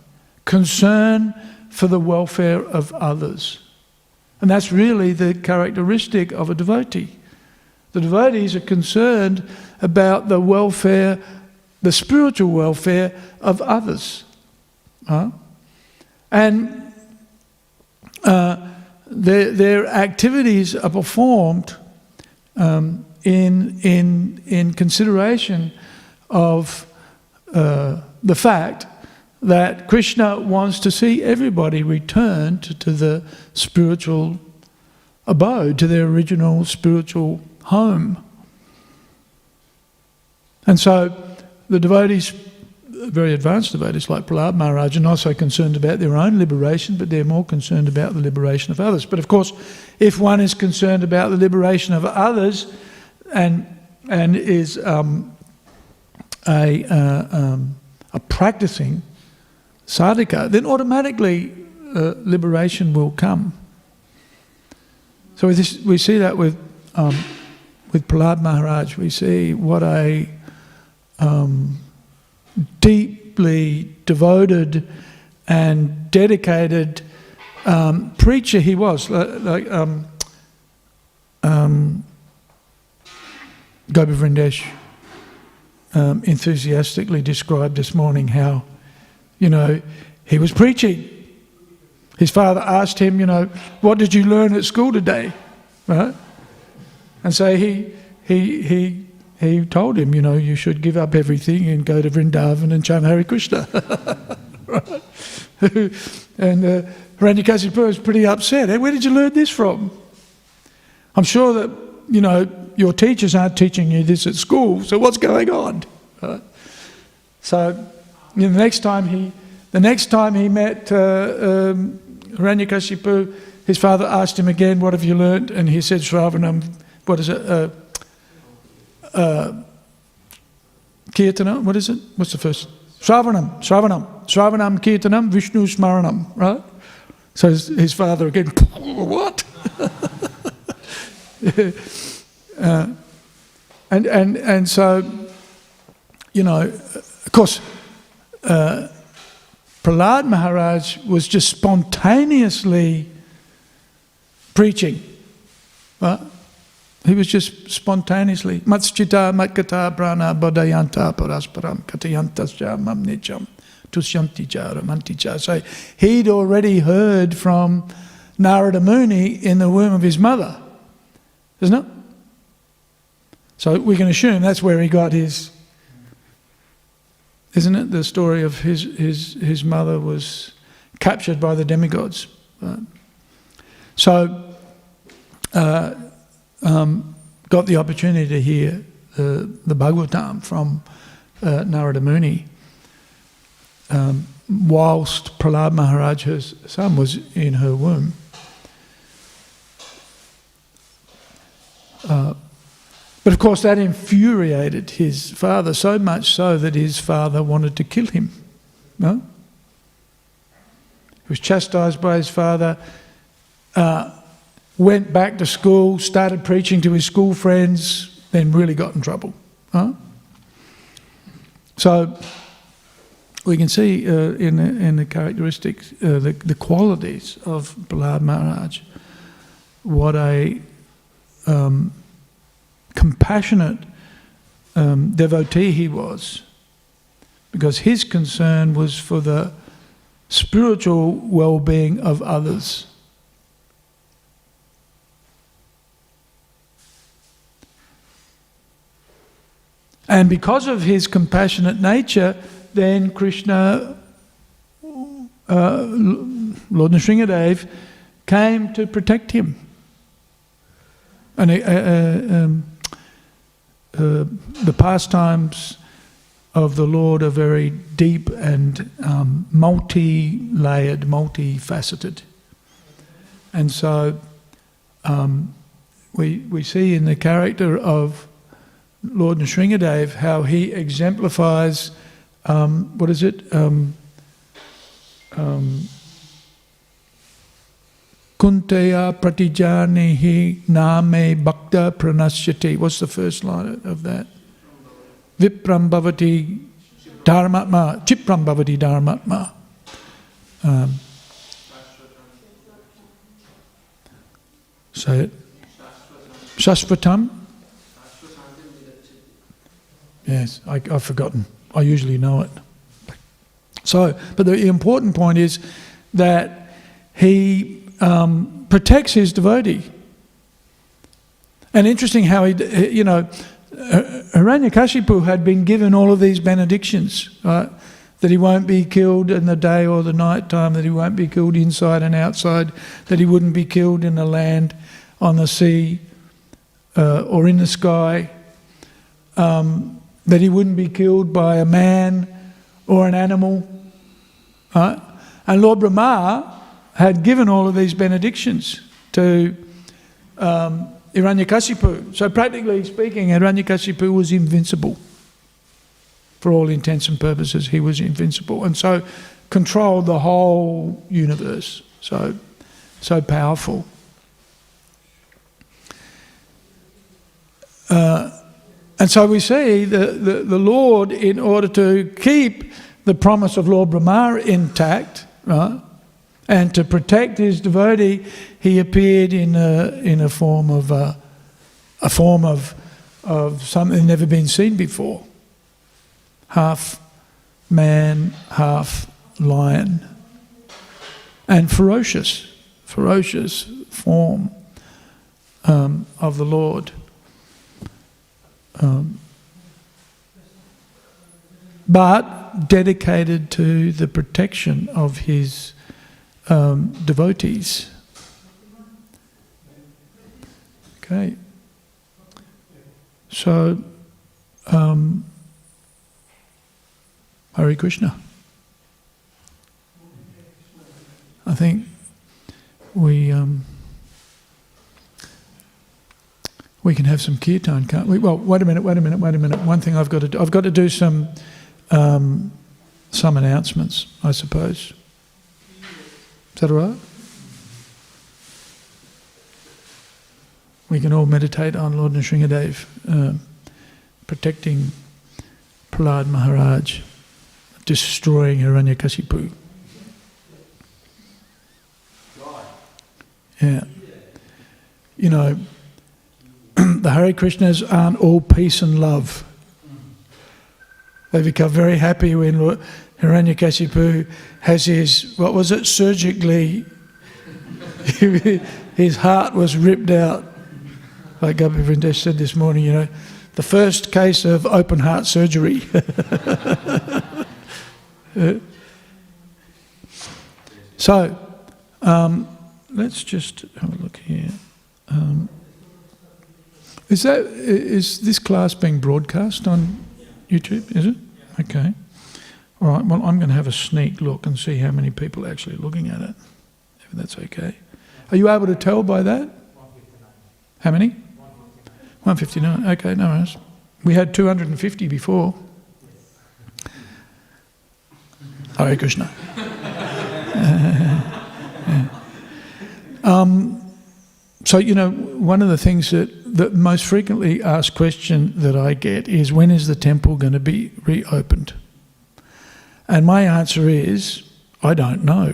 Concern for the welfare of others. And that's really the characteristic of a devotee. The devotees are concerned about the welfare, the spiritual welfare of others. And their activities are performed in consideration of the fact that Krishna wants to see everybody return to the spiritual abode, to their original spiritual home. And so the devotees very advanced devotees like Prahlad Maharaj are not so concerned about their own liberation, but they're more concerned about the liberation of others. But of course, if one is concerned about the liberation of others and is a practicing sadhaka, then automatically liberation will come. So we see that with Prahlad Maharaj. We see what a deeply devoted and dedicated preacher he was. Gopi Vrindesh enthusiastically described this morning how, he was preaching. His father asked him, what did you learn at school today? Right? And so he told him, you should give up everything and go to Vrindavan and chant Hare Krishna. Right? And Hiranyakasipu was pretty upset. Hey, where did you learn this from? I'm sure that, your teachers aren't teaching you this at school, so what's going on? Right? So the next time he met Hiranyakasipu, his father asked him again, what have you learnt? And he said, Shravanam, what is it? Kirtanam, what is it? What's the first? Shravanam, Kirtanam, Vishnu Smaranam, right? So his father again, what? And so, of course, Prahlad Maharaj was just spontaneously preaching. Right? He was just spontaneously. Matschita, matkata, prana, bodhayanta, parasparam, katayantascha, mamnicham, tushyanticha, ramanticha. So he'd already heard from Narada Muni in the womb of his mother. Isn't it? So we can assume that's where he got his... Isn't it? The story of his mother was captured by the demigods. Right? So, got the opportunity to hear the Bhagavatam from Narada Muni whilst Prahlad Maharaj, her son, was in her womb. But of course that infuriated his father, so much so that his father wanted to kill him. No? He was chastised by his father, went back to school, started preaching to his school friends, then really got in trouble. Huh? So we can see in the characteristics, the qualities of Prahlad Maharaj, what a compassionate devotee he was, because his concern was for the spiritual well-being of others. And because of his compassionate nature, then Krishna, Lord Narasimha came to protect him. And the pastimes of the Lord are very deep and multi-layered, multifaceted. And so we see in the character of Lord Narasimha how he exemplifies, what is it? Kunteya pratijanihi name bhakta pranasyati. What's the first line of that? Vipram bhavati dharmatma. Chipram bhavati dharmatma. Say it. Shashvatam. Yes, I've forgotten. I usually know it. So, but the important point is that he protects his devotee. And interesting how Hiranyakasipu had been given all of these benedictions, right? That he won't be killed in the day or the night time, that he won't be killed inside and outside, that he wouldn't be killed in the land, on the sea, or in the sky, that he wouldn't be killed by a man or an animal. Right? And Lord Brahma had given all of these benedictions to Hiranyakashipu. So practically speaking, Hiranyakashipu was invincible. For all intents and purposes, he was invincible. And so controlled the whole universe. So powerful. And so we see the Lord, in order to keep the promise of Lord Brahma intact, right, and to protect his devotee, he appeared in a form of something never been seen before. Half man, half lion, and ferocious form of the Lord. But dedicated to the protection of his devotees. Okay. So, Hare Krishna. I think we can have some kirtan, can't we? Well, wait a minute. One thing I've got to do some announcements, I suppose. Is that all right? We can all meditate on Lord Nrsimhadev protecting Prahlad Maharaj, destroying Hiranyakashipu. Yeah. You know, the Hare Krishnas aren't all peace and love. They become very happy when Hiranyakashipu has his, what was it, surgically, his heart was ripped out. Like Gopi Vrindesh said this morning, you know, the first case of open heart surgery. So, let's just have a look here. Is this class being broadcast on YouTube? Is it? Okay. All right. Well, I'm going to have a sneak look and see how many people are actually looking at it, if that's okay. Are you able to tell by that? 159. How many? 159. Okay, no worries. We had 250 before. Hare Krishna. So, you know, one of the things that most frequently asked question that I get is, when is the temple going to be reopened? And my answer is, I don't know.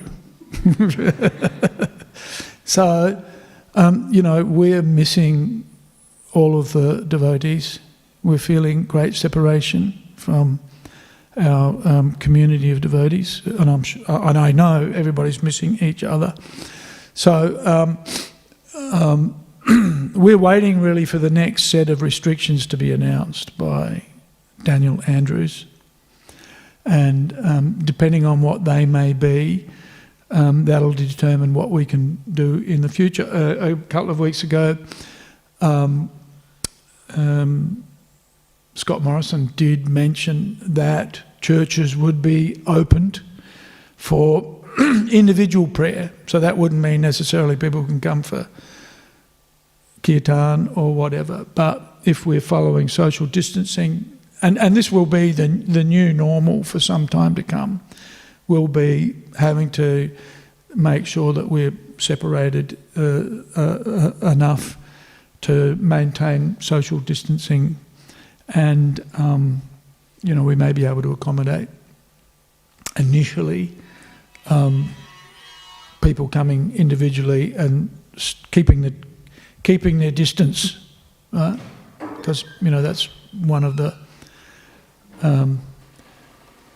So, you know, we're missing all of the devotees. We're feeling great separation from our community of devotees, and I know everybody's missing each other. So we're waiting really for the next set of restrictions to be announced by Daniel Andrews, and depending on what they may be, that'll determine what we can do in the future. A couple of weeks ago, Scott Morrison did mention that churches would be opened for individual prayer. So that wouldn't mean necessarily people can come for kirtan or whatever. But if we're following social distancing, and this will be the new normal for some time to come, we'll be having to make sure that we're separated enough to maintain social distancing, and you know, we may be able to accommodate initially people coming individually and keeping their distance, right? Because, you know, that's one of the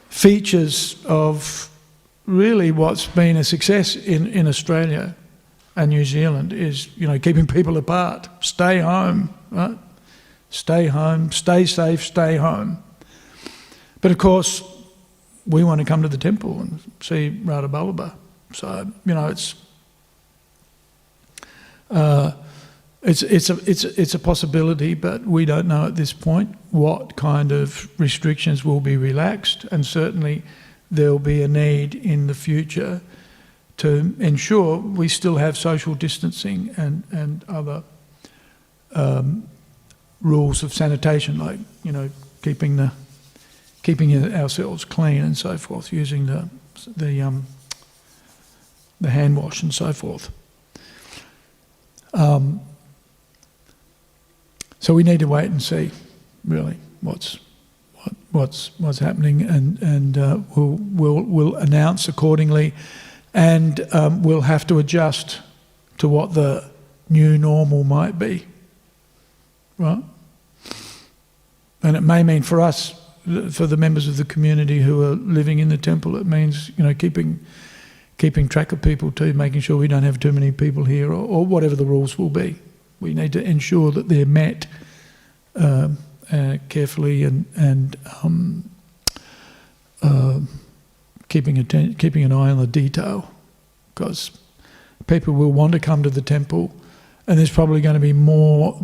features of really what's been a success in Australia and New Zealand is, you know, keeping people apart. Stay home, right? Stay home, stay safe, stay home. But of course, we want to come to the temple and see Radha Vallabha. So, you know, It's a possibility, but we don't know at this point what kind of restrictions will be relaxed, and certainly there'll be a need in the future to ensure we still have social distancing and other rules of sanitation, like keeping ourselves clean and so forth, using the hand wash and so forth. So we need to wait and see, really, what's happening, and we'll announce accordingly, and we'll have to adjust to what the new normal might be, right? And it may mean for us, for the members of the community who are living in the temple, it means keeping track of people too, making sure we don't have too many people here, or whatever the rules will be. We need to ensure that they're met carefully and keeping an eye on the detail, because people will want to come to the temple, and there's probably going to be more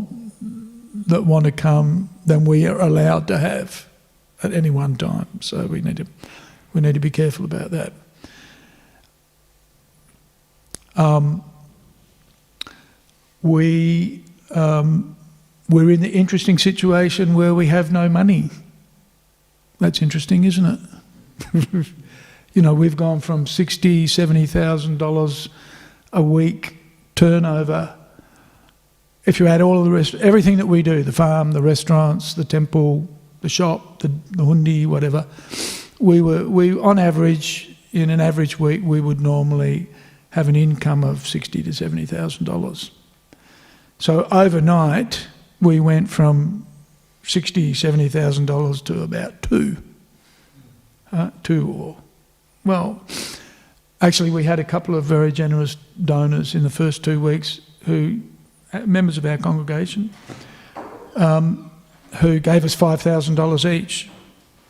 that want to come than we are allowed to have at any one time. So we need to be careful about that. We're in the interesting situation where we have no money. That's interesting, isn't it? We've gone from $60,000, $70,000 a week turnover. If you add all of the rest, everything that we do, the farm, the restaurants, the temple, the shop, the hundi, whatever, we on average, in an average week, we would normally have an income of $60,000 to $70,000. So overnight, we went from $60,000, $70,000 to about actually we had a couple of very generous donors in the first 2 weeks, who members of our congregation, who gave us $5,000 each.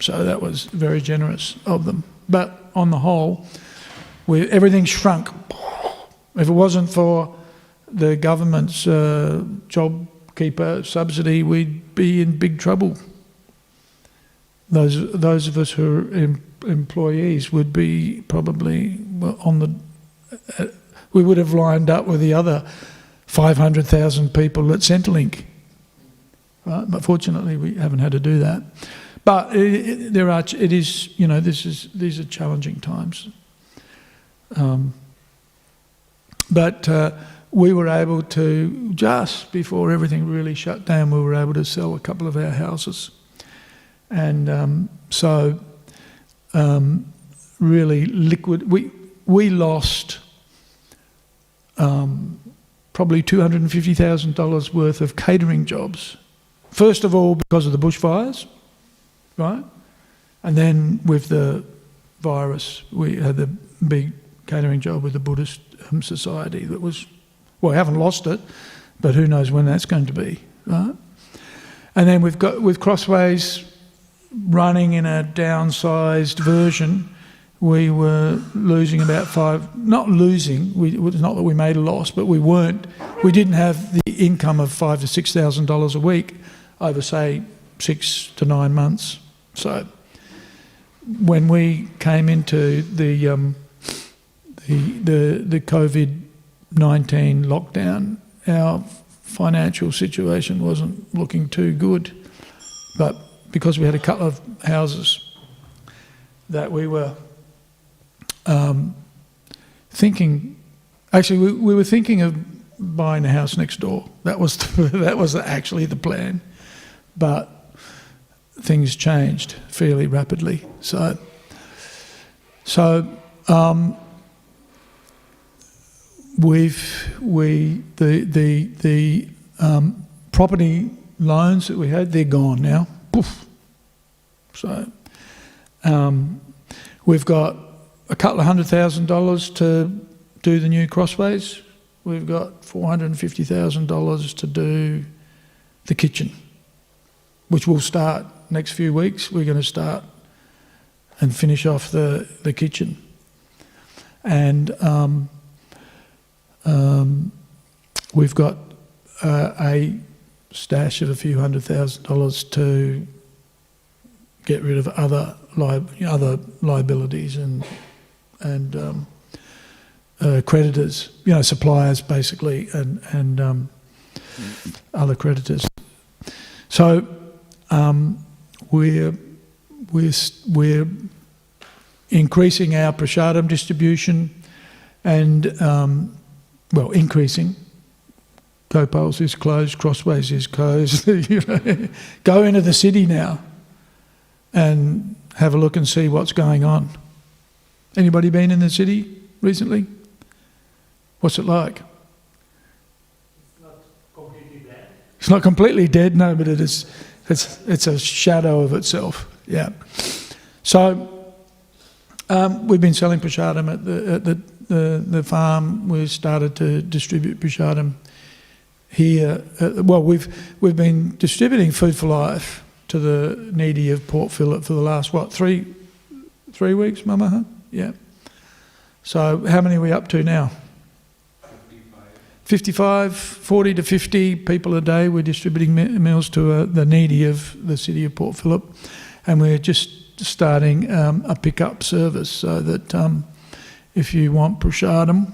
So that was very generous of them. But on the whole, everything shrunk. If it wasn't for the government's JobKeeper subsidy, we'd be in big trouble. Those of us who are employees would be probably we would have lined up with the other 500,000 people at Centrelink. Right? But fortunately, we haven't had to do that. But these are challenging times. But we were able to, just before everything really shut down, we were able to sell a couple of our houses. And really liquid. We lost probably $250,000 worth of catering jobs. First of all, because of the bushfires, right? And then with the virus, we had the big catering job with the Buddhist Society that was, well, I haven't lost it, but who knows when that's going to be, right? And then we've got, with Crossways running in a downsized version, we were losing about not losing, it's not that we made a loss, but we didn't have the income of $5,000 to $6,000 a week over, say, 6 to 9 months. So when we came into the COVID-19 lockdown, our financial situation wasn't looking too good. But because we had a couple of houses that we were thinking, actually we were thinking of buying a house next door. That was actually the plan. But things changed fairly rapidly. So the property loans that we had, they're gone now. Poof. So we've got a couple of $100,000 to do the new Crossways. We've got $450,000 to do the kitchen, which will start next few weeks. We're going to start and finish off the kitchen. And we've got a stash of a few $100,000 to get rid of other liabilities and creditors, suppliers basically, and other creditors. So we're increasing our prasadam distribution, and increasing. Gopal's is closed, Crossways is closed. Go into the city now and have a look and see what's going on. Anybody been in the city recently? What's it like? It's not completely dead. It's not completely dead, no, but it is. It's a shadow of itself. Yeah. So we've been selling prasadam at the farm. We started to distribute prasadam here. We've been distributing Food for Life to the needy of Port Phillip for the last 3 weeks, Mama? Huh? Yeah. So how many are we up to now? 55, 40 to 50 people a day. We're distributing meals to the needy of the city of Port Phillip, and we're just starting a pick-up service so that if you want prasadam,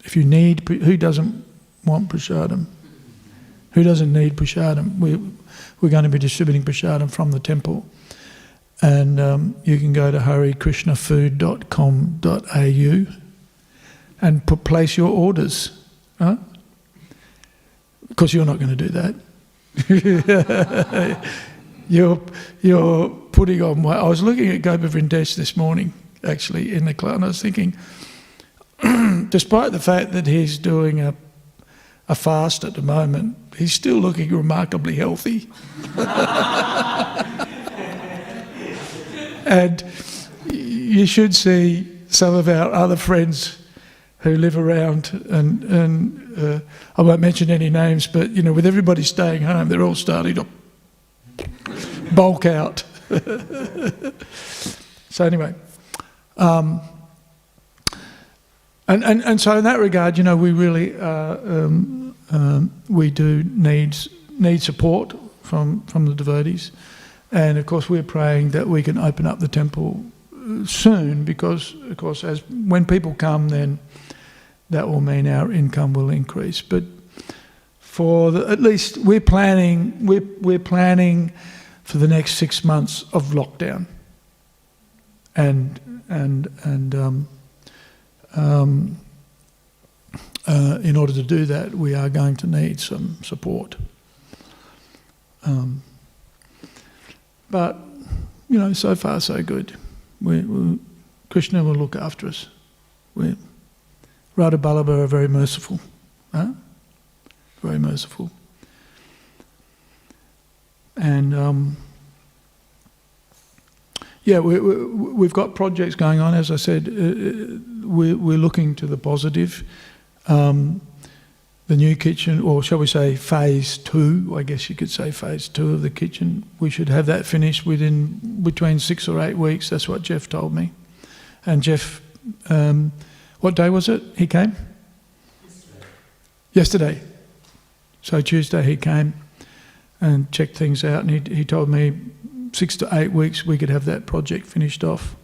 if you need, who doesn't want prasadam? Who doesn't need prasadam? We're going to be distributing prasadam from the temple, and you can go to harekrisnafood.com.au and place your orders. Huh? Of course, you're not going to do that. You're putting on weight. I was looking at Gopavrindesh this morning, actually, in the class, and I was thinking, despite the fact that he's doing a fast at the moment, he's still looking remarkably healthy. And you should see some of our other friends who live around, and I won't mention any names, but with everybody staying home, they're all starting to bulk out. So anyway, and so in that regard, we really we do need support from the devotees, and of course we're praying that we can open up the temple soon, because of course when people come, then that will mean our income will increase. But at least we're planning for the next 6 months of lockdown, and in order to do that, we are going to need some support. But so far so good. Krishna will look after us. Radha Ballabha are very merciful. Huh? Very merciful. And we've got projects going on. As I said, we're looking to the positive. The new kitchen, or shall we say phase 2, I guess you could say phase 2 of the kitchen, we should have that finished between 6 or 8 weeks. That's what Jeff told me. And Jeff, what day was it he came? Yesterday. So Tuesday he came and checked things out, and he told me 6 to 8 weeks we could have that project finished off.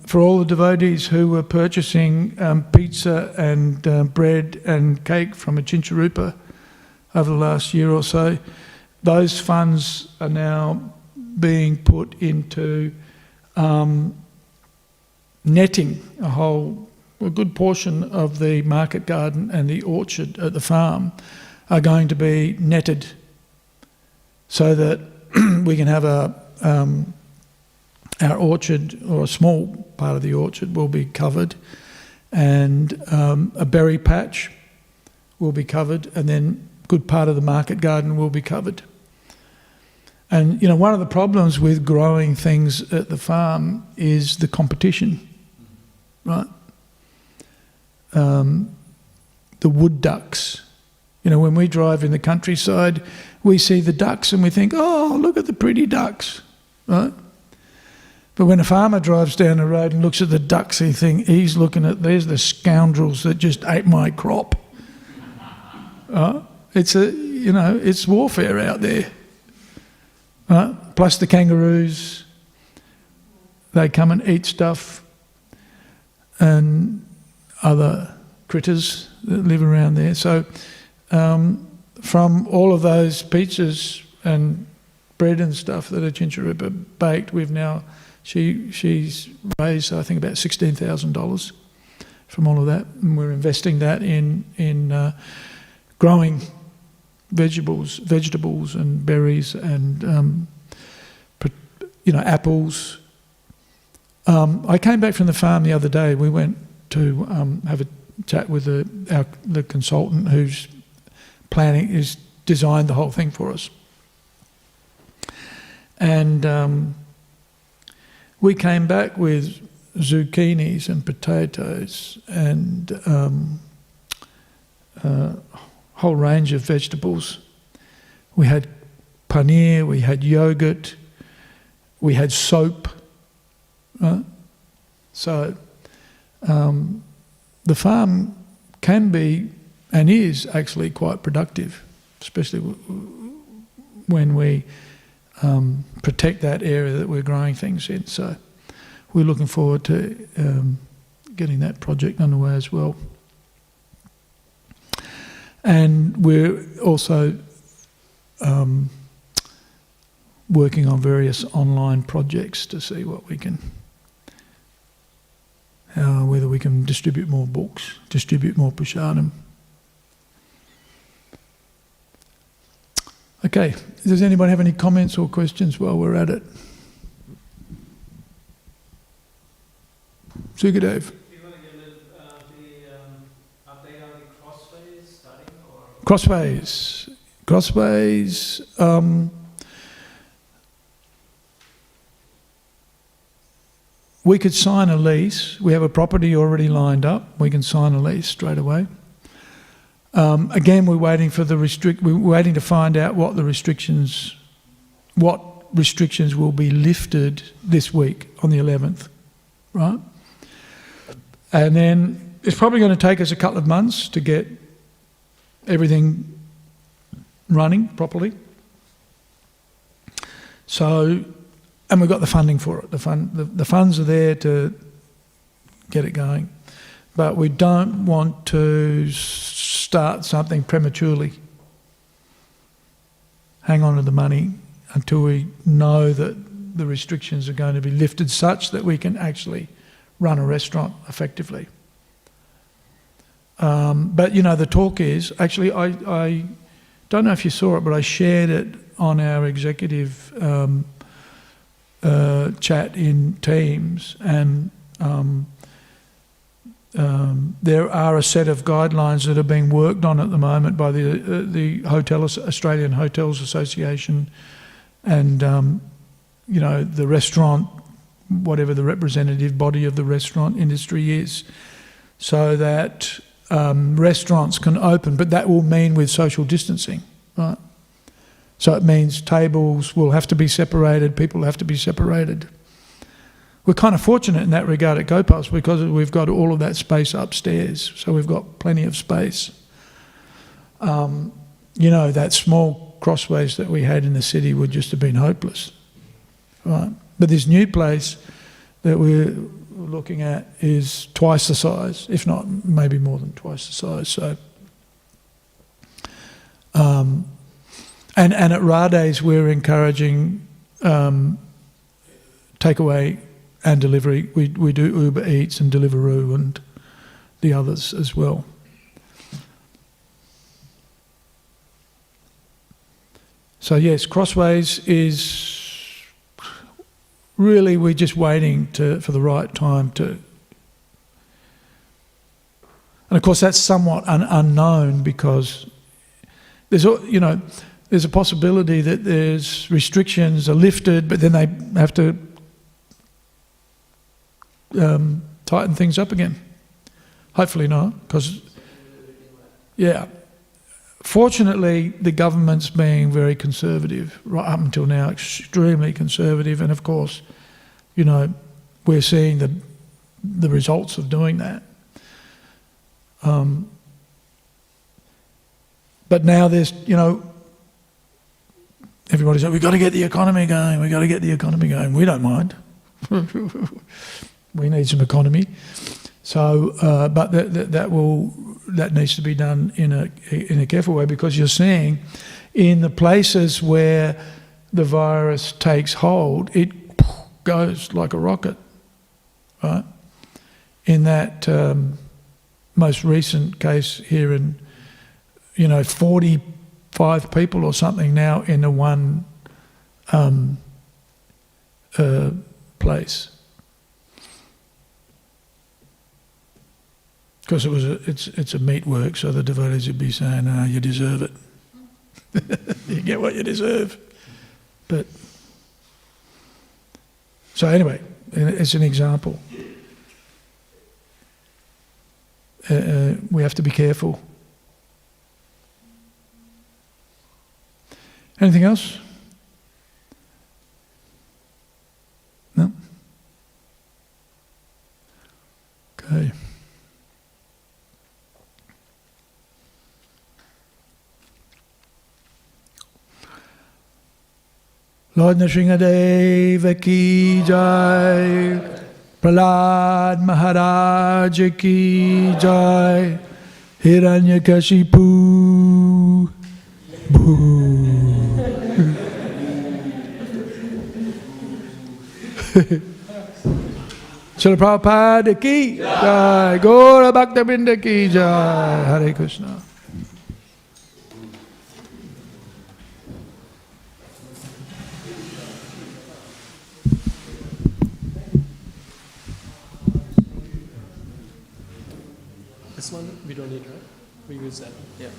For all the devotees who were purchasing pizza and bread and cake from a Chincharupa over the last year or so, those funds are now being put into netting a good portion of the market garden and the orchard at the farm are going to be netted, so that we can have our orchard, or a small part of the orchard, will be covered, and a berry patch will be covered, and then a good part of the market garden will be covered. And one of the problems with growing things at the farm is the competition, right? The wood ducks. When we drive in the countryside, we see the ducks and we think, oh, look at the pretty ducks, right? But when a farmer drives down the road and looks at the ducks, he's looking at, there's the scoundrels that just ate my crop. It's warfare out there. Plus the kangaroos, they come and eat stuff, and other critters that live around there. So from all of those pizzas and bread and stuff that Achincharupa baked, we've now, she's raised, I think, about $16,000 from all of that, and we're investing that in growing vegetables and berries and apples. I came back from the farm the other day. We went to have a chat with the consultant who's designed the whole thing for us. And we came back with zucchinis and potatoes and a whole range of vegetables. We had paneer, we had yogurt, we had soap. So the farm can be and is actually quite productive, especially when we protect that area that we're growing things in. So we're looking forward to getting that project underway as well. And we're also working on various online projects to see what we can, whether we can distribute more books, distribute more prasadam. Okay, does anybody have any comments or questions while we're at it? Sukadev. Do you want to give the update on the Crossways starting? Crossways. We could sign a lease. We have a property already lined up. We can sign a lease straight away. Again, we're waiting for we're waiting to find out what restrictions will be lifted this week on the 11th, right? And then it's probably going to take us a couple of months to get everything running properly. So, and we've got the funding for it. The funds are there to get it going. But we don't want to start something prematurely. Hang on to the money until we know that the restrictions are going to be lifted such that we can actually run a restaurant effectively. But the talk is, actually I don't know if you saw it, but I shared it on our executive chat in Teams, and there are a set of guidelines that are being worked on at the moment by the Australian Hotels Association and the restaurant, whatever the representative body of the restaurant industry is, so that restaurants can open, but that will mean with social distancing, right? So it means tables will have to be separated, people have to be separated. We're kind of fortunate in that regard at Gopas because we've got all of that space upstairs, so we've got plenty of space. That small Crossways that we had in the city would just have been hopeless, right? But this new place that we're looking at is twice the size, if not maybe more than twice the size. So, and at Rade's we're encouraging takeaway and delivery. We do Uber Eats and Deliveroo and the others as well. So yes, Crossways is really, we're just waiting for the right time to. And of course that's somewhat unknown because there's a possibility that there's restrictions are lifted, but then they have to tighten things up again. Hopefully not, because fortunately the government's being very conservative right up until now, extremely conservative, and of course we're seeing the results of doing that. But now there's, everybody's like, we've got to get the economy going, we've got to get the economy going. We don't mind. We need some economy. So, but that needs to be done in a careful way, because you're seeing in the places where the virus takes hold, it goes like a rocket, right? In that most recent case here in, 45 people or something now in the one place. Because it's a meat work, so the devotees would be saying, you deserve it. You get what you deserve. But so anyway, it's an example. We have to be careful. Anything else? No? Okay. Lord Nrsimhadeva ki jai, Prahlad Maharaj ki jai, Hiranyakashipu boo. Srila Prabhupada ki jai, Gaura Bhaktivedanta ki jai, Hare Krishna. This one we don't need, right? We use that. Yeah.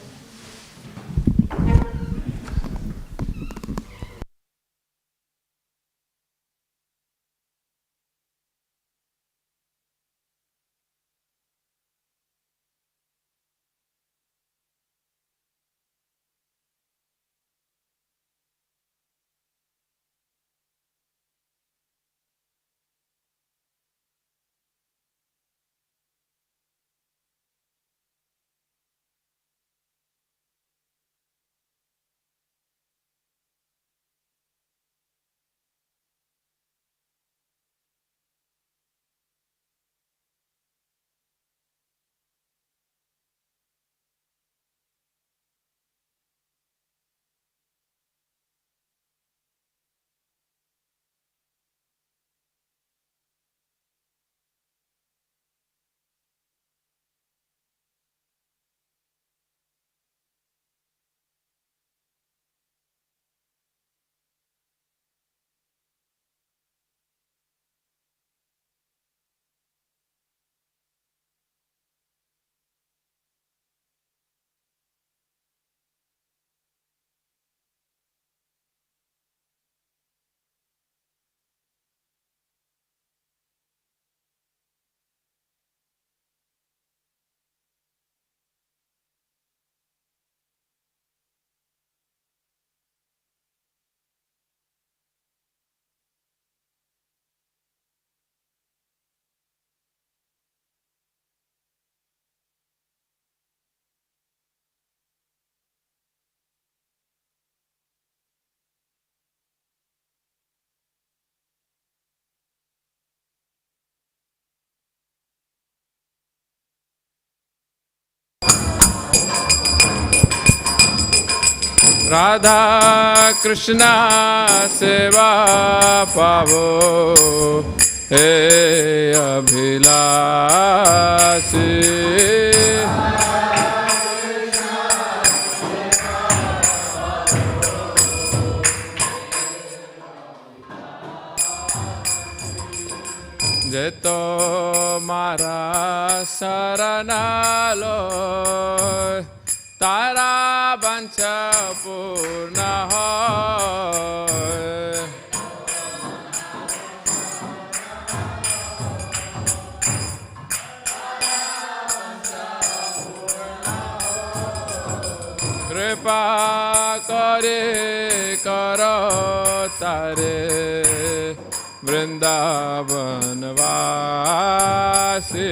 Radha Krishna Seva Pavo He Abhilasi Jeto Mara Saranalo Tara Bancha Purna Hoy Kripa Kare Karo Tare Vrindavan Vasi.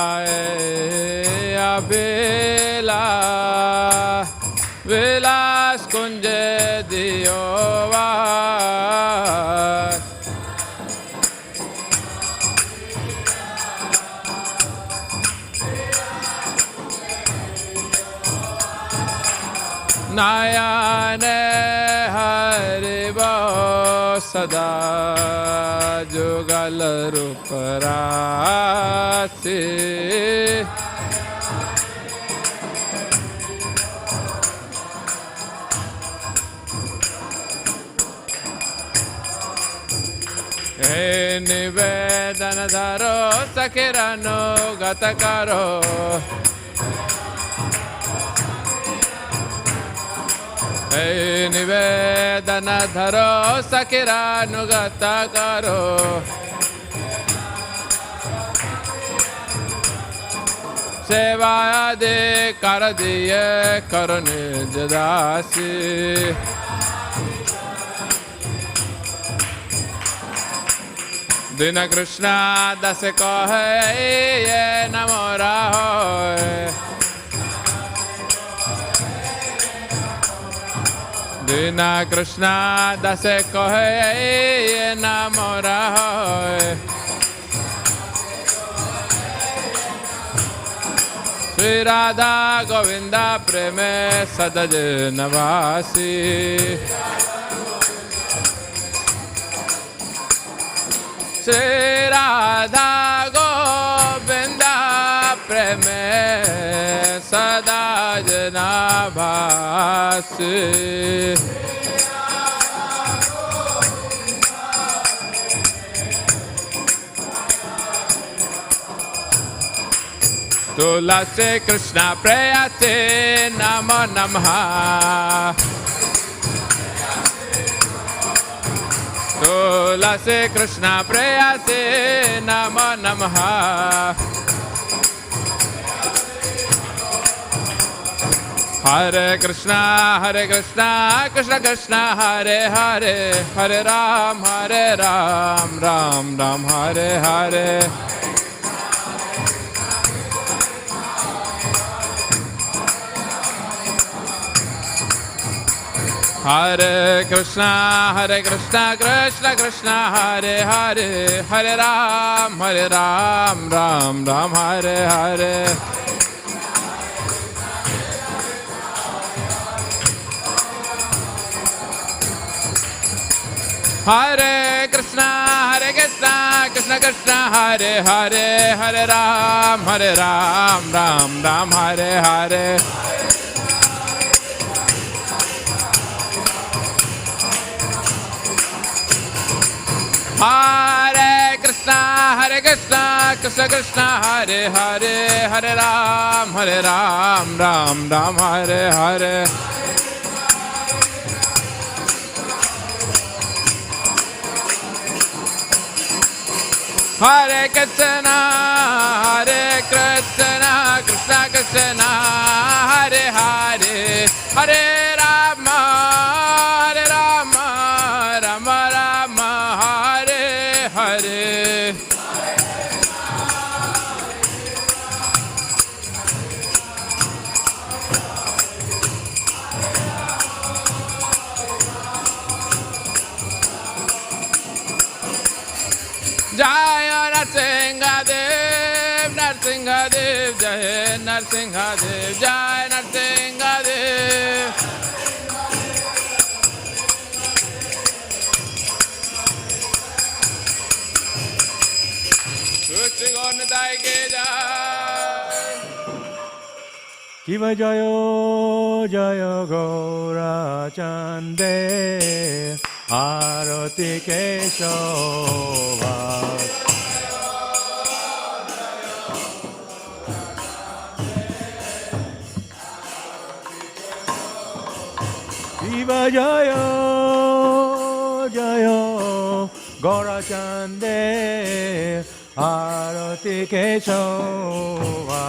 Moraya Bela Vilas Kunje Diyova. Nayane Haribo Sada Jugal Ruparasi. Hey Nivedana Dharo Sakirano Gatakaro. Hey Nivedana Dharo Sakirano Gatakaro. Sevaya de Karadiye Karane Jadasi. Dina Krishna dase kohe ye namora hoye. Dina Krishna dase kohe ye namora hoye. Shri Radha Govinda preme sadaje navasi. Shri Radha Govinda preme sadaje navasi. Tulasi Krishna Prayase Namo Namaha. Tulasi Krishna Prayase Namo Namaha. Hare Krishna Krishna Krishna Hare Hare, Hare Ram Ram Ram Hare Hare. Hare Krishna Krishna Krishna Hare Hare, Hare Ram Ram Ram Hare Hare. Hare Krishna Krishna Krishna Hare Hare, Hare Ram Ram Ram Hare Hare. Hare Krishna Krishna Krishna Hare Hare, Hare Ram Ram Ram Hare Hare. Hare Krishna Krishna Krishna Hare Hare, Hare Rama Rama Rama Hare Hare. Jaya Narasimha Dev, Narasimha Dev, Jaya Narasimha Dev, Jaya Narasimha Dev. Shruti Gornitai Ke Jai. Kiva Jayo Jayo Gaura Chande Arati Keshava. Kiva Jayo Jayo Gaura Chande Arati Keshava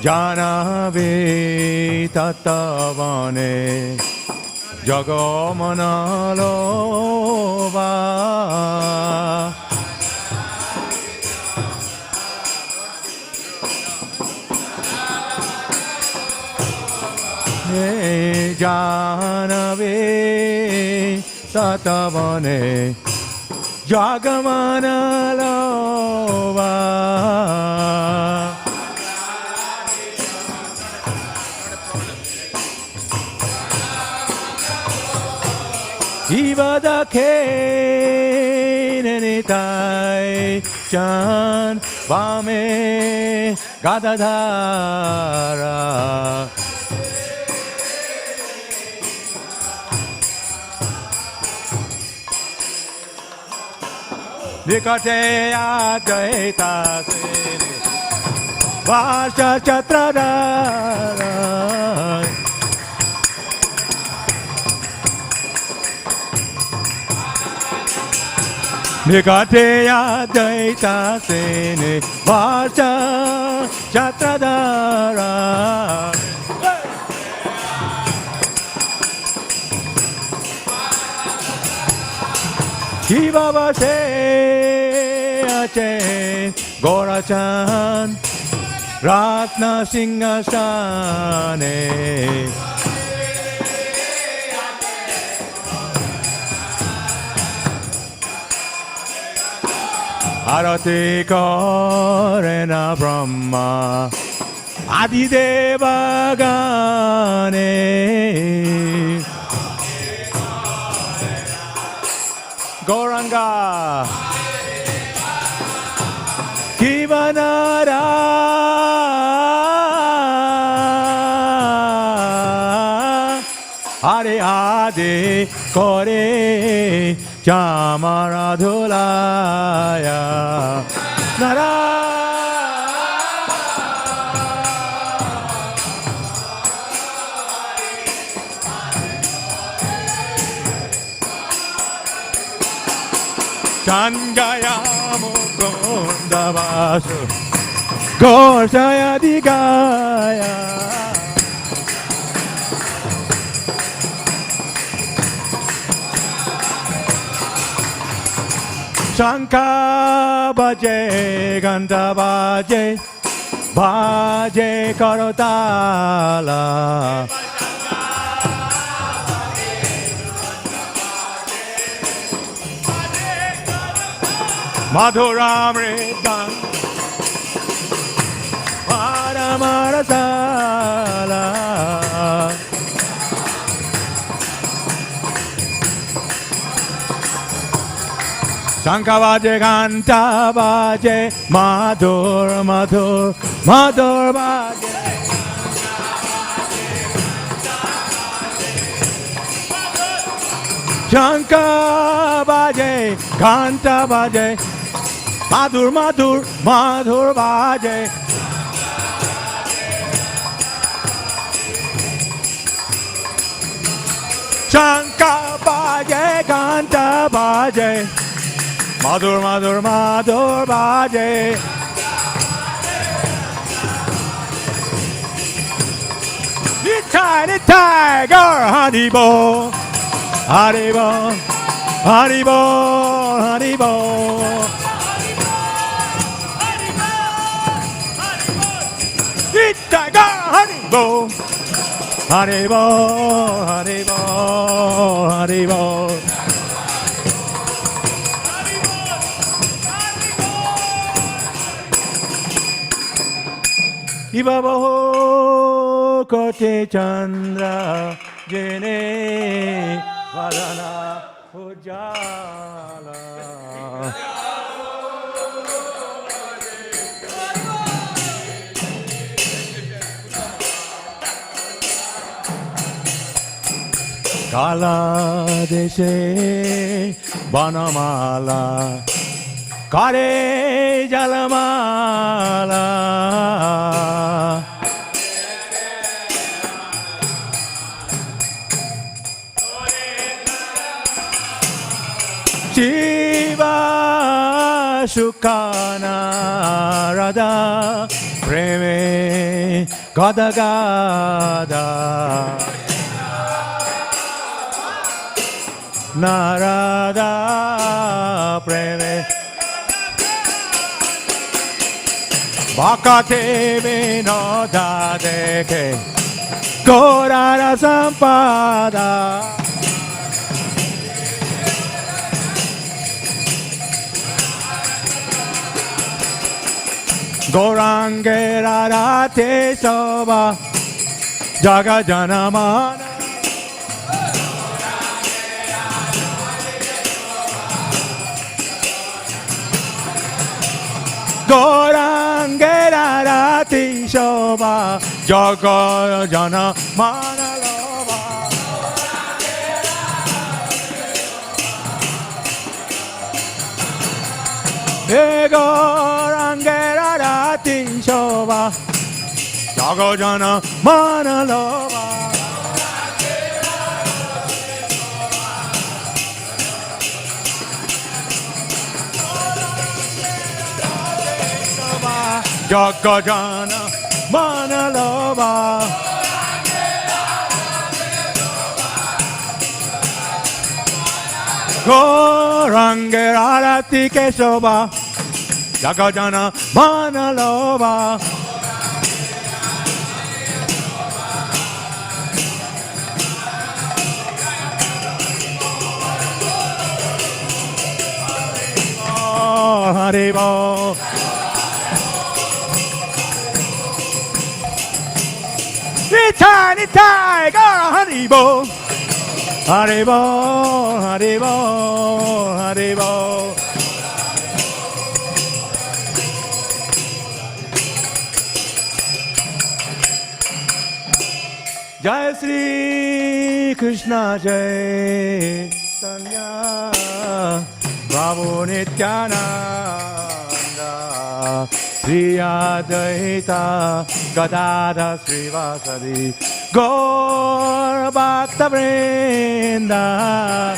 Janavi Tatavane Jagamanalova Janavi Tatavane Jagamanalova Ivada Kenenitai Chan Vame Gadadhara Nikate Advaita Sini Vasha Chatradara Nikate Advaita Sini Vasha Chatradara Shiva Vase Ache Gorachan Ratna Singhasane Arati Karena Brahma Adideva Gane Gauranga Kivanara Hare Adi Kore Chamaradhulaya Nara Sanjaya Mukunda Vasu Gorsaya Digaya Shankha Bhaje Ganta Bhaje Bhaje Karotala Madhuramritam Paramarasala Shankha Bhaje Ganta Bhaje Madhur Madhur Madhur Bhaje Shankha Bhaje Ganta Bhaje Madhur Madhur Madhur Bhaje Shankha Bhaje Ganta Bhaje Madhur Madhur Madhur Bhaje Nitai Nitai Gaur Haribo Haribo Haribo Haribo Nitai Gaur Haribo Haribo Haribo Haribo Ibabaho Kote Chandra Jene Vadana Ujala Kala Deshe Banamala Kare Jalamala Sukana Radha Preme Gada Gada Narada Preme Bhakate Vinoda Dekhe Gaurara Sampada Gaurangera Rate Soba Jaga Janamana Gaurangera Rate Soba Jaga Janamana Loba Gaurangera Rate Soba Jaga Janamana Loba Jaga Janamana Loba Gaurangera Rate Soba Jaga Janamana Loba Hare Bo Nitai Nitai Gara Hare Bo Hare Bo Hare Bo Hare Bo Jai Shri Krishna Jai Tanya Prabhu Nityananda Sri Advaita Gadada Srivasadi Gaur Bhaktivedanta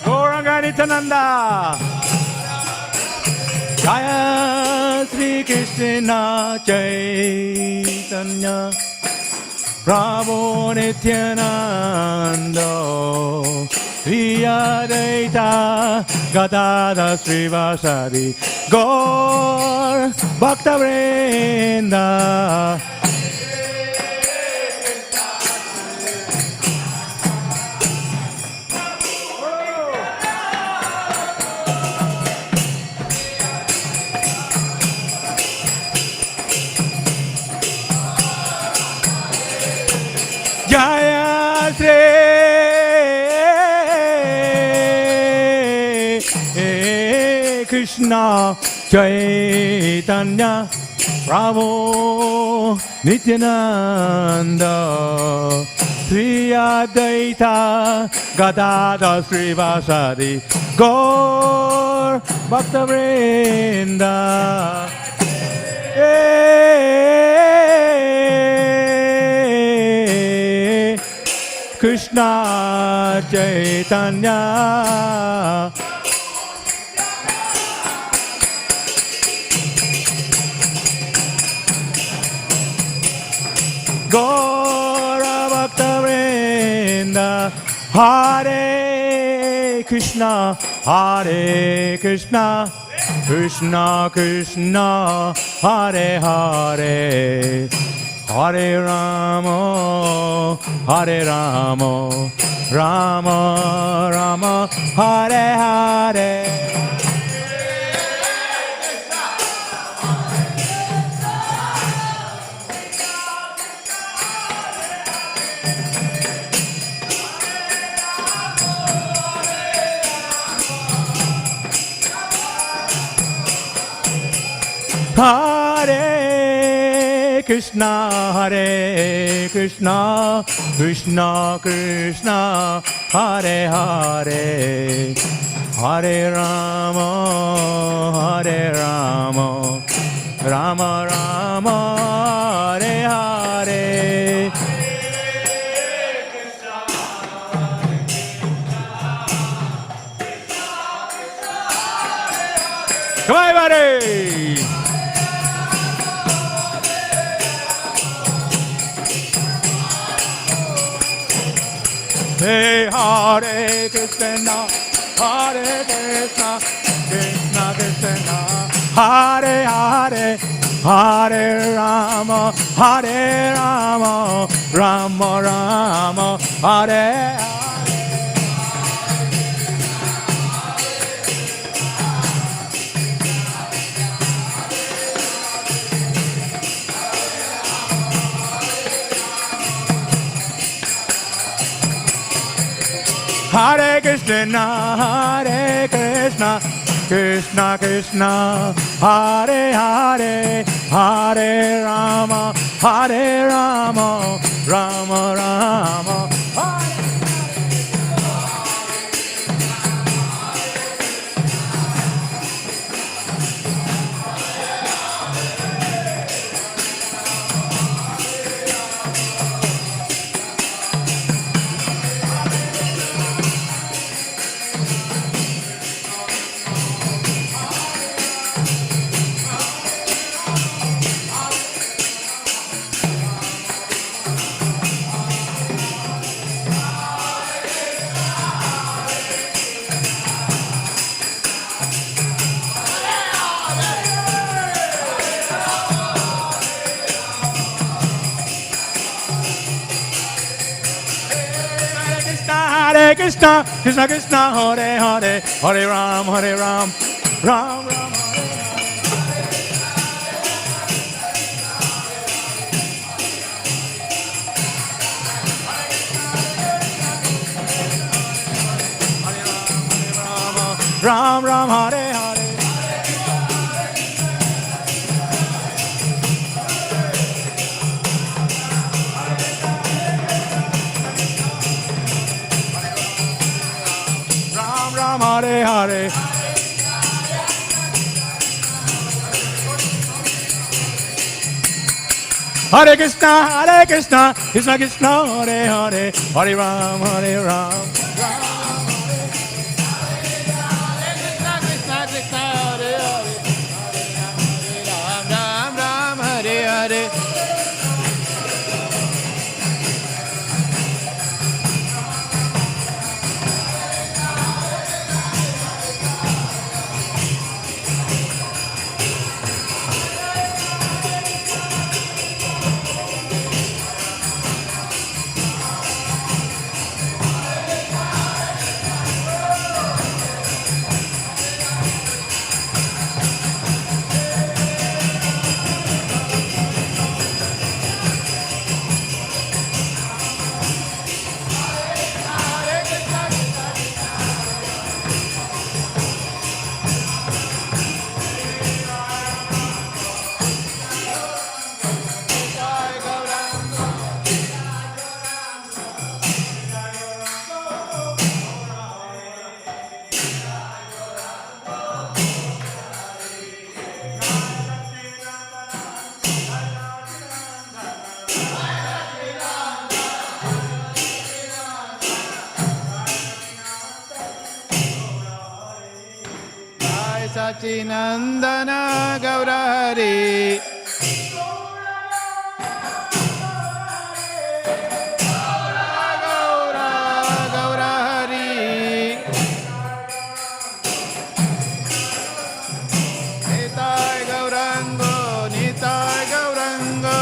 Gauranga Nityananda Jaya Sri Krishna Chaitanya Prabhu Nityananda Sri Advaita Gadada Srivasadi Gaur Bhaktivedanta Jaya Shri Krishna Chaitanya Prabhu Nityananda Sri Advaita Gadada Srivasadi Gaur Bhaktivedanta Krishna Chaitanya Gaura Bhaktivedanta Hare Krishna Krishna Krishna Hare Hare Hare Rama Rama Rama Hare Hare Hare Krishna Krishna Krishna Hare Hare Hare Rama Rama Rama, Hare Hare. Come on, everybody! Hey, Hare Krishna, Hare Krishna, Krishna Krishna, Hare Hare, Hare Rama, Hare Rama, Rama Rama, Hare Hare. Hare Krishna, Hare Krishna, Krishna Krishna, Hare Hare, Hare Rama, Hare Rama, Rama Rama, Hare. Hare Krishna, Krishna Krishna, Hare Hare, Hare Ram, Hare Ram, Ram Ram. Ram Ram, Hare Hare. Ram Hare Hare. Hare Krishna, Krishna Krishna, Hare Hare, Hare Ram, Hare Ram. Sachinandana Gaurahari Gaurahari Nitai Gaurango Nitai Gaurango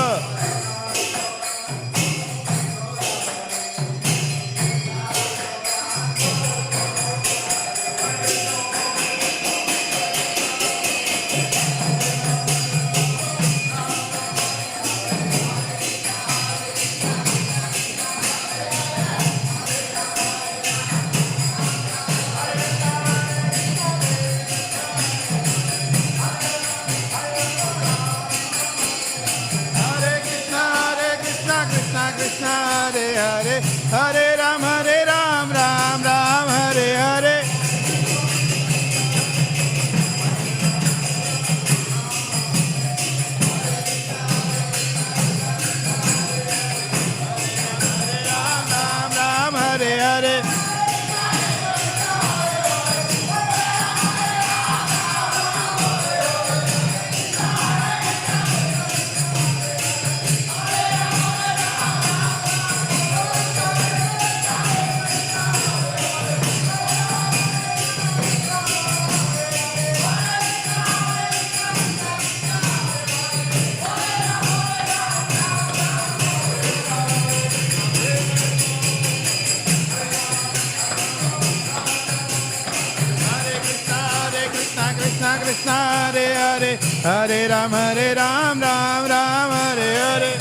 Hare Ram, Ram Ram, Hare Hare. Hare Ram, Hare Ram, Ram Ram, Hare Hare.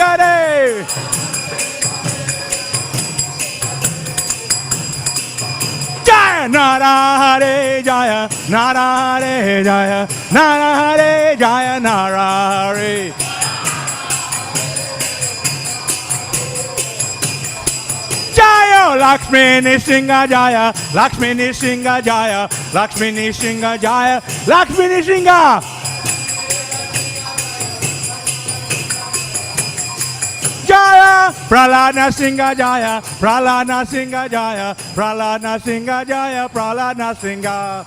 Hare. Jaya Nara Hare Jaya Nara Hare Jaya Nara Hare Jaya Nara Hare. Jaya Lakshmi Nishinga Jaya Lakshmi Nishinga Jaya Lakshmi Nishinga Jaya Lakshmi Nishinga. Jaya Pralana Singha Jaya Pralana Singha Jaya Pralana Singha Jaya Pralana Singha.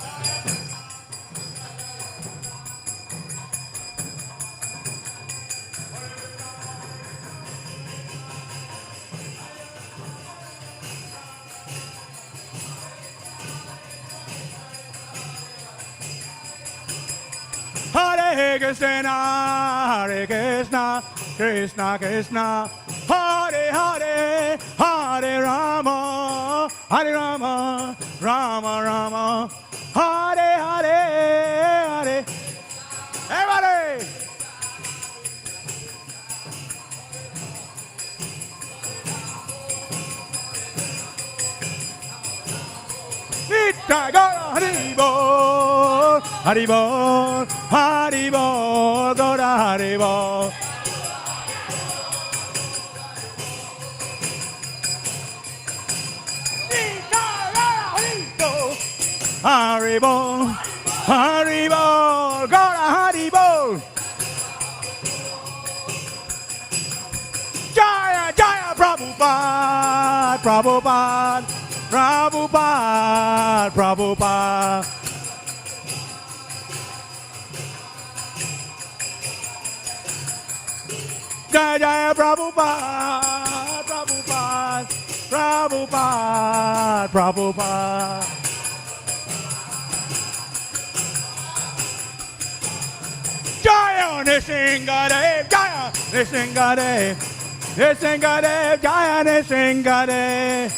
Hare Krishna, Hare Krishna, Krishna Krishna, Hare Hare, Hare Rama, Hare Rama, Rama Rama, Hare Hare, Hare. Everybody! Nitya Gaura Haribol, Haribol, Haribol, Gaura Haribol. Nitya Gaura Haribol, Haribol, Gaura Haribol. Jaya, Jaya, Prabhupada, Prabhupada. Prabhupada, Prabhupada. Jaya Jaya Prabhupada, Prabhupada, Prabhupada, Prabhupada. Jaya Nishingadev, Jaya Nishingadev, Nishingadev, Jaya Nishingadev.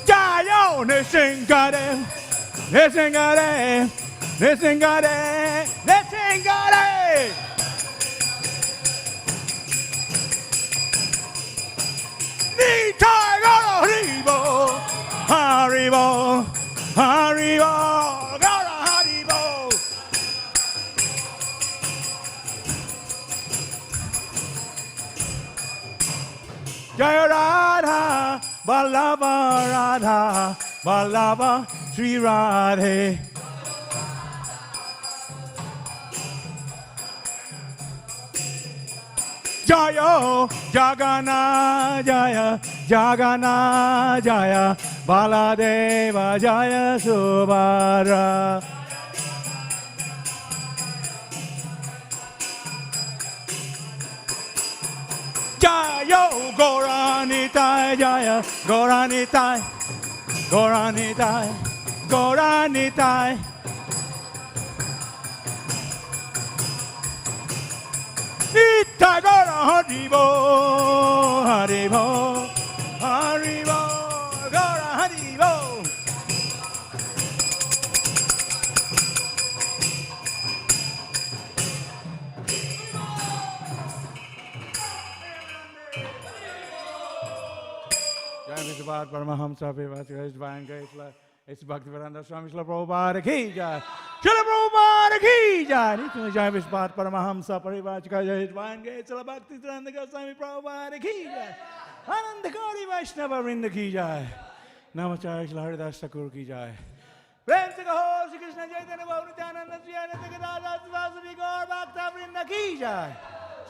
Jaya Nishingadev, Nishingadev, Nishingadev, Nishingadev. Jaya Radha, Vallabha Radha, Vallabha Sri Radhe. Jaya Jagana Jaya Jagana Jaya Baladeva Jaya Subhadra. Jaya Gauranitai Jaya Gauranitai Gauranitai Gauranitai. Nitya Gaura Haribo Haribo Haribo Gaura Haribo. Jai Bhagavad Paramahamsa His Divine Grace. It's Bhaktivedanta Swami Prabhupada ki jai. Srila Prabhupada ki jai. Jai Vishpat Paramahamsa Parivachika Jai Divine Grace. Srila Bhaktivedanta Swami Prabhupada ki jai. Anandakari Vaishnava Vrinda ki jai. Namacharya Srila Haridas Thakur ki jai. Prem se kaho Shri Krishna Chaitanya Prabhu Nityananda Sri Ananta Gadadhar Sivasadi Gaur Bhakta Vrinda ki jai.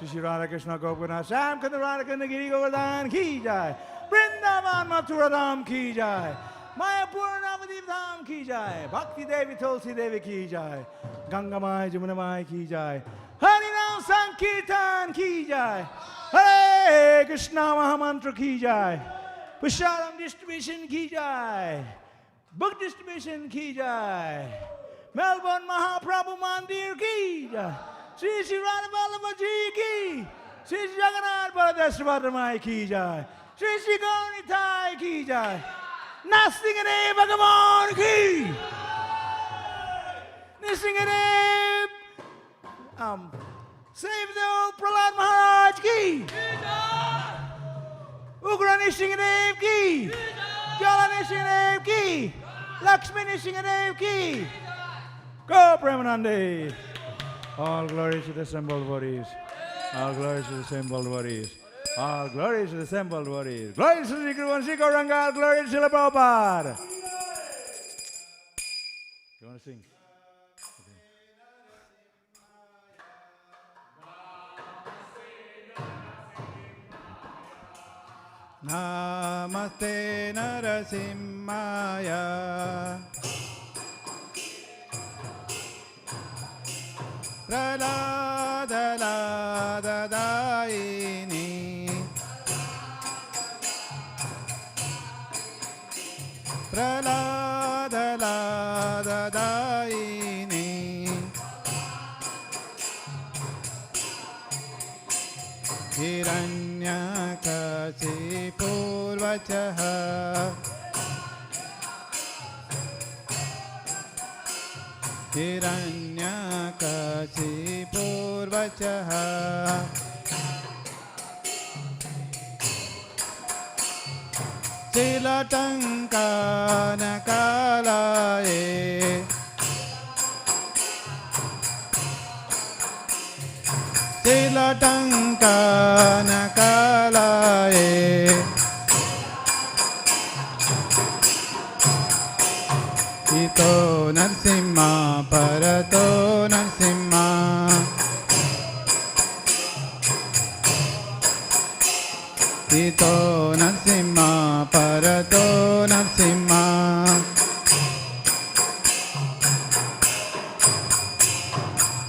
Shri Radha Krishna Gopinath Sam Kanda Radha Kanda Giri Govardhan ki jai. Vrindavan Mathura Dham ki jai. Mayapur Navadip Dham ki jai. Bhakti Devi Tulsi Devi ki jai. Ganga Mai Jamuna Mai ki jai. Harinam Sankirtan ki jai. Hare Krishna Mahamantra ki jai. Pusharam Distribution ki jai. Book Distribution ki jai. Melbourne Mahaprabhu Mandir ki jai. Sri Sri Radha Vallabha ji ki. Sri Sri Jagannath Baladesh Mai ki jai. Sri Sri Gauranitai ki jai. Nasingane Bhagavan ki. Nasingane Save the Prahlad Maharaj ki. Ugra Nishingadev ki. Jala Nishingadev ki. Lakshmi Nishingadev ki. Go Premanande. All glory to the assembled bodies. All glory to the assembled bodies. All glory to the assembled bodies. Glory to Sri Guru and Sri Gauranga. Glory to Srila Prabhupada. You want to sing? Okay. Namaste Narasimhaya. Praladadadaini. Praladadadaini. Hiranyakasipurvachaha. Hiranyakasipurvachaha. Silatankanakalaye. Silatankanakalaye. Ito Narasimha Parato Narasimha. Ito Narasimha Parato Narasimha.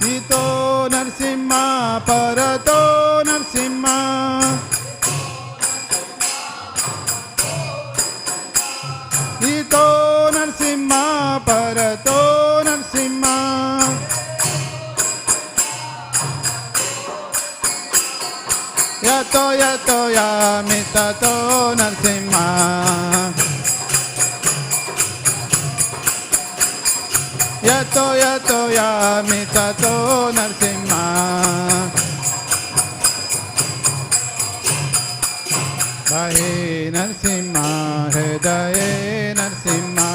Ito Narasimha Parato Narasimha. Ito Narasimha Parato Narasimha. Yato yato yamitato Narasimha. Yato yato yamitato Narasimha. Bahe Narasimha Hridaye Narasimha.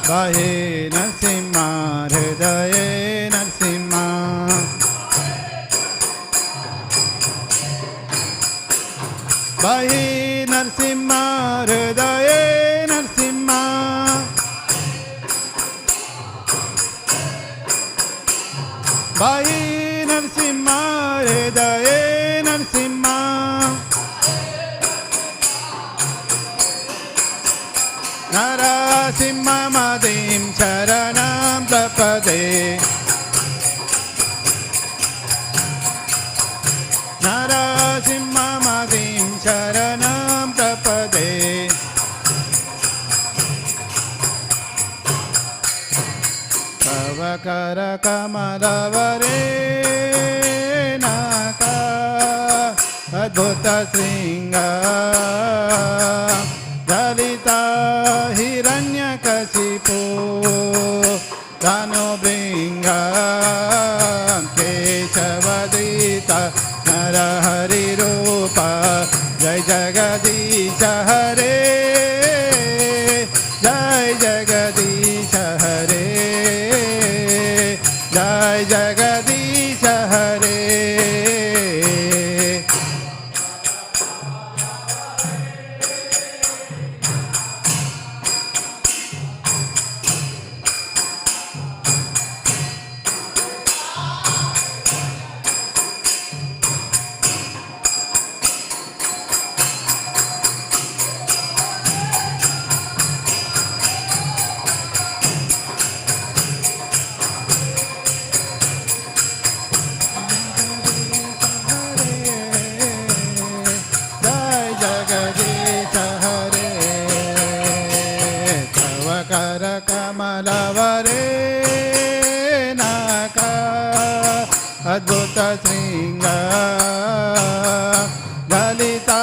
Bahe Narasimha Hridaye Narasimha. Bahi Narasimha Hridaye Narasimha Bahi Narasimha Hridaye Narasimha Narasimha Madim Charanam Prapade Narasimha Madim Charanam Prapade Tavakara Kamalavare Naka Adbhuta Sringa Dalita Hiranyakasipu Dano Bringa Keshavadita Narahari Rupa Jai Jagadisha Hare Jai Jagadisha Hare Jai Jagadisha Hare Adbhuta Sringa Dalita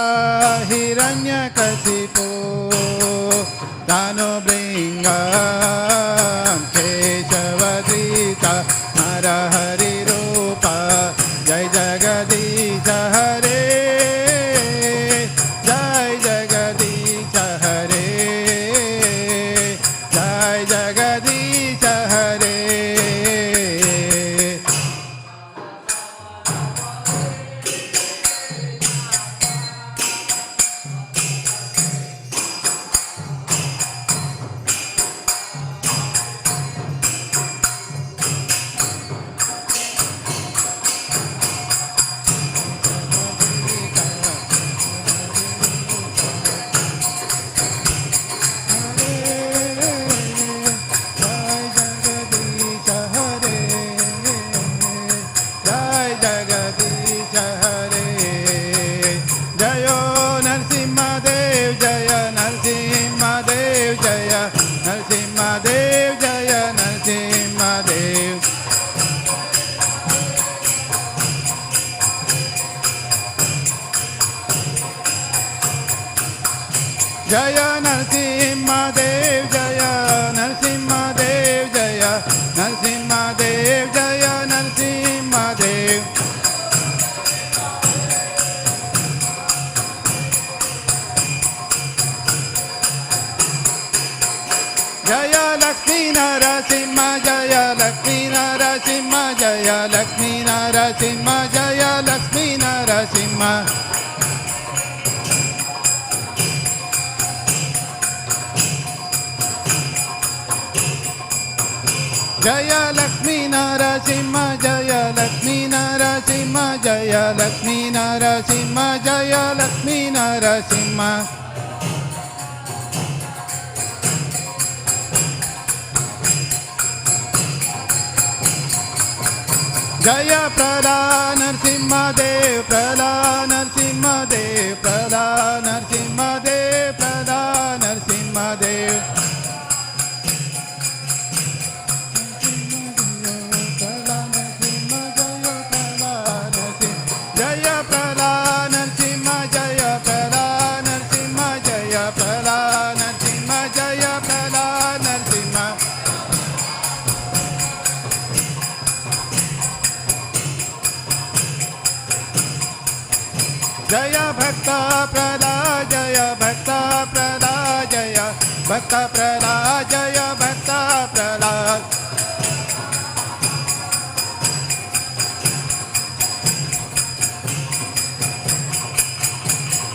Hiranyakasipu Dano Bringa Keshavadita Narahari Rupa Jai Jagadisha Hare Jai Jagadisha Hare Jai Jagadisha Hare Jaya Narasimha Dev Jaya Narasimha Dev Jaya Narasimha Dev Jaya Narasimha Dev Jaya Lakshmi Narasimha Jaya Lakshmi Narasimha Jaya Lakshmi Narasimha Jaya Lakshmi Narasimha Jaya Lakshmi Narasimha Jaya Lakshmi Narasimha Jaya Lakshmi Narasimha Jaya Lakshmi Narasimha Jaya Prabhupada Narasimha Dev Prabhupada Narasimha Dev Prabhupada Narasimha Dev Prabhupada Narasimha Dev Jaya Prabhupada Narasimha Jaya Prabhupada Narasimha Jaya Prabhupada Narasimha Jaya Prabhupada Narasimha Jaya Bhakta Prada Jaya Bhakta Prada Jaya Bhakta Prada Jaya Bhakta Prada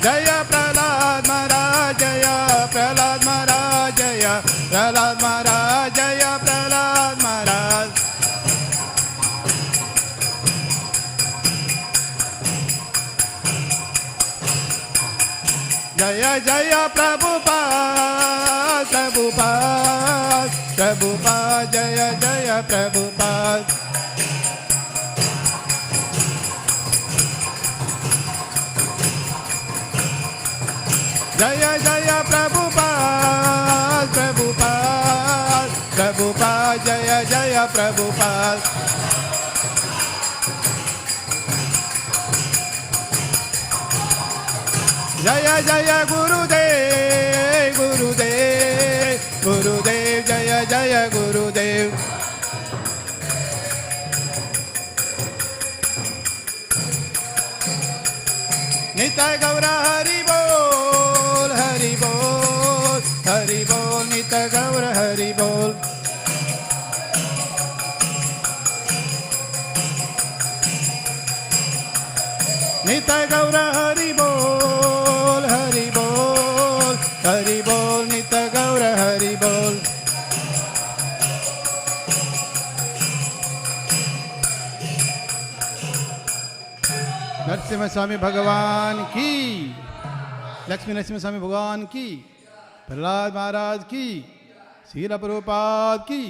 जय प्रहलाद महाराज जय प्रहलाद महाराज जय प्रहलाद महाराज जय प्रहलाद महाराज जय जय प्रभुपाद प्रभुपाद प्रभुपाद जय जय प्रभुपाद जय जय प्रभुपाद प्रभुपाद प्रभुपाद जय जय प्रभुपाद जय जय गुरुदेव गुरुदेव गुरुदेव जय जय गुरुदेव निताय गौर हरि बोल हरि बोल हरि बोल निताय गौर हरि बोल निताय गौर हरि बोल हरि बोल हरि बोल निताय गौर हरि बोल नरसिम्हा स्वामी भगवान की लक्ष्मी नरसिम्हा स्वामी भगवान की प्रहलाद महाराज की श्रील प्रभुपाद की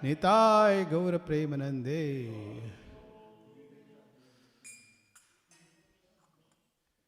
निताय गौर प्रेमानंदे।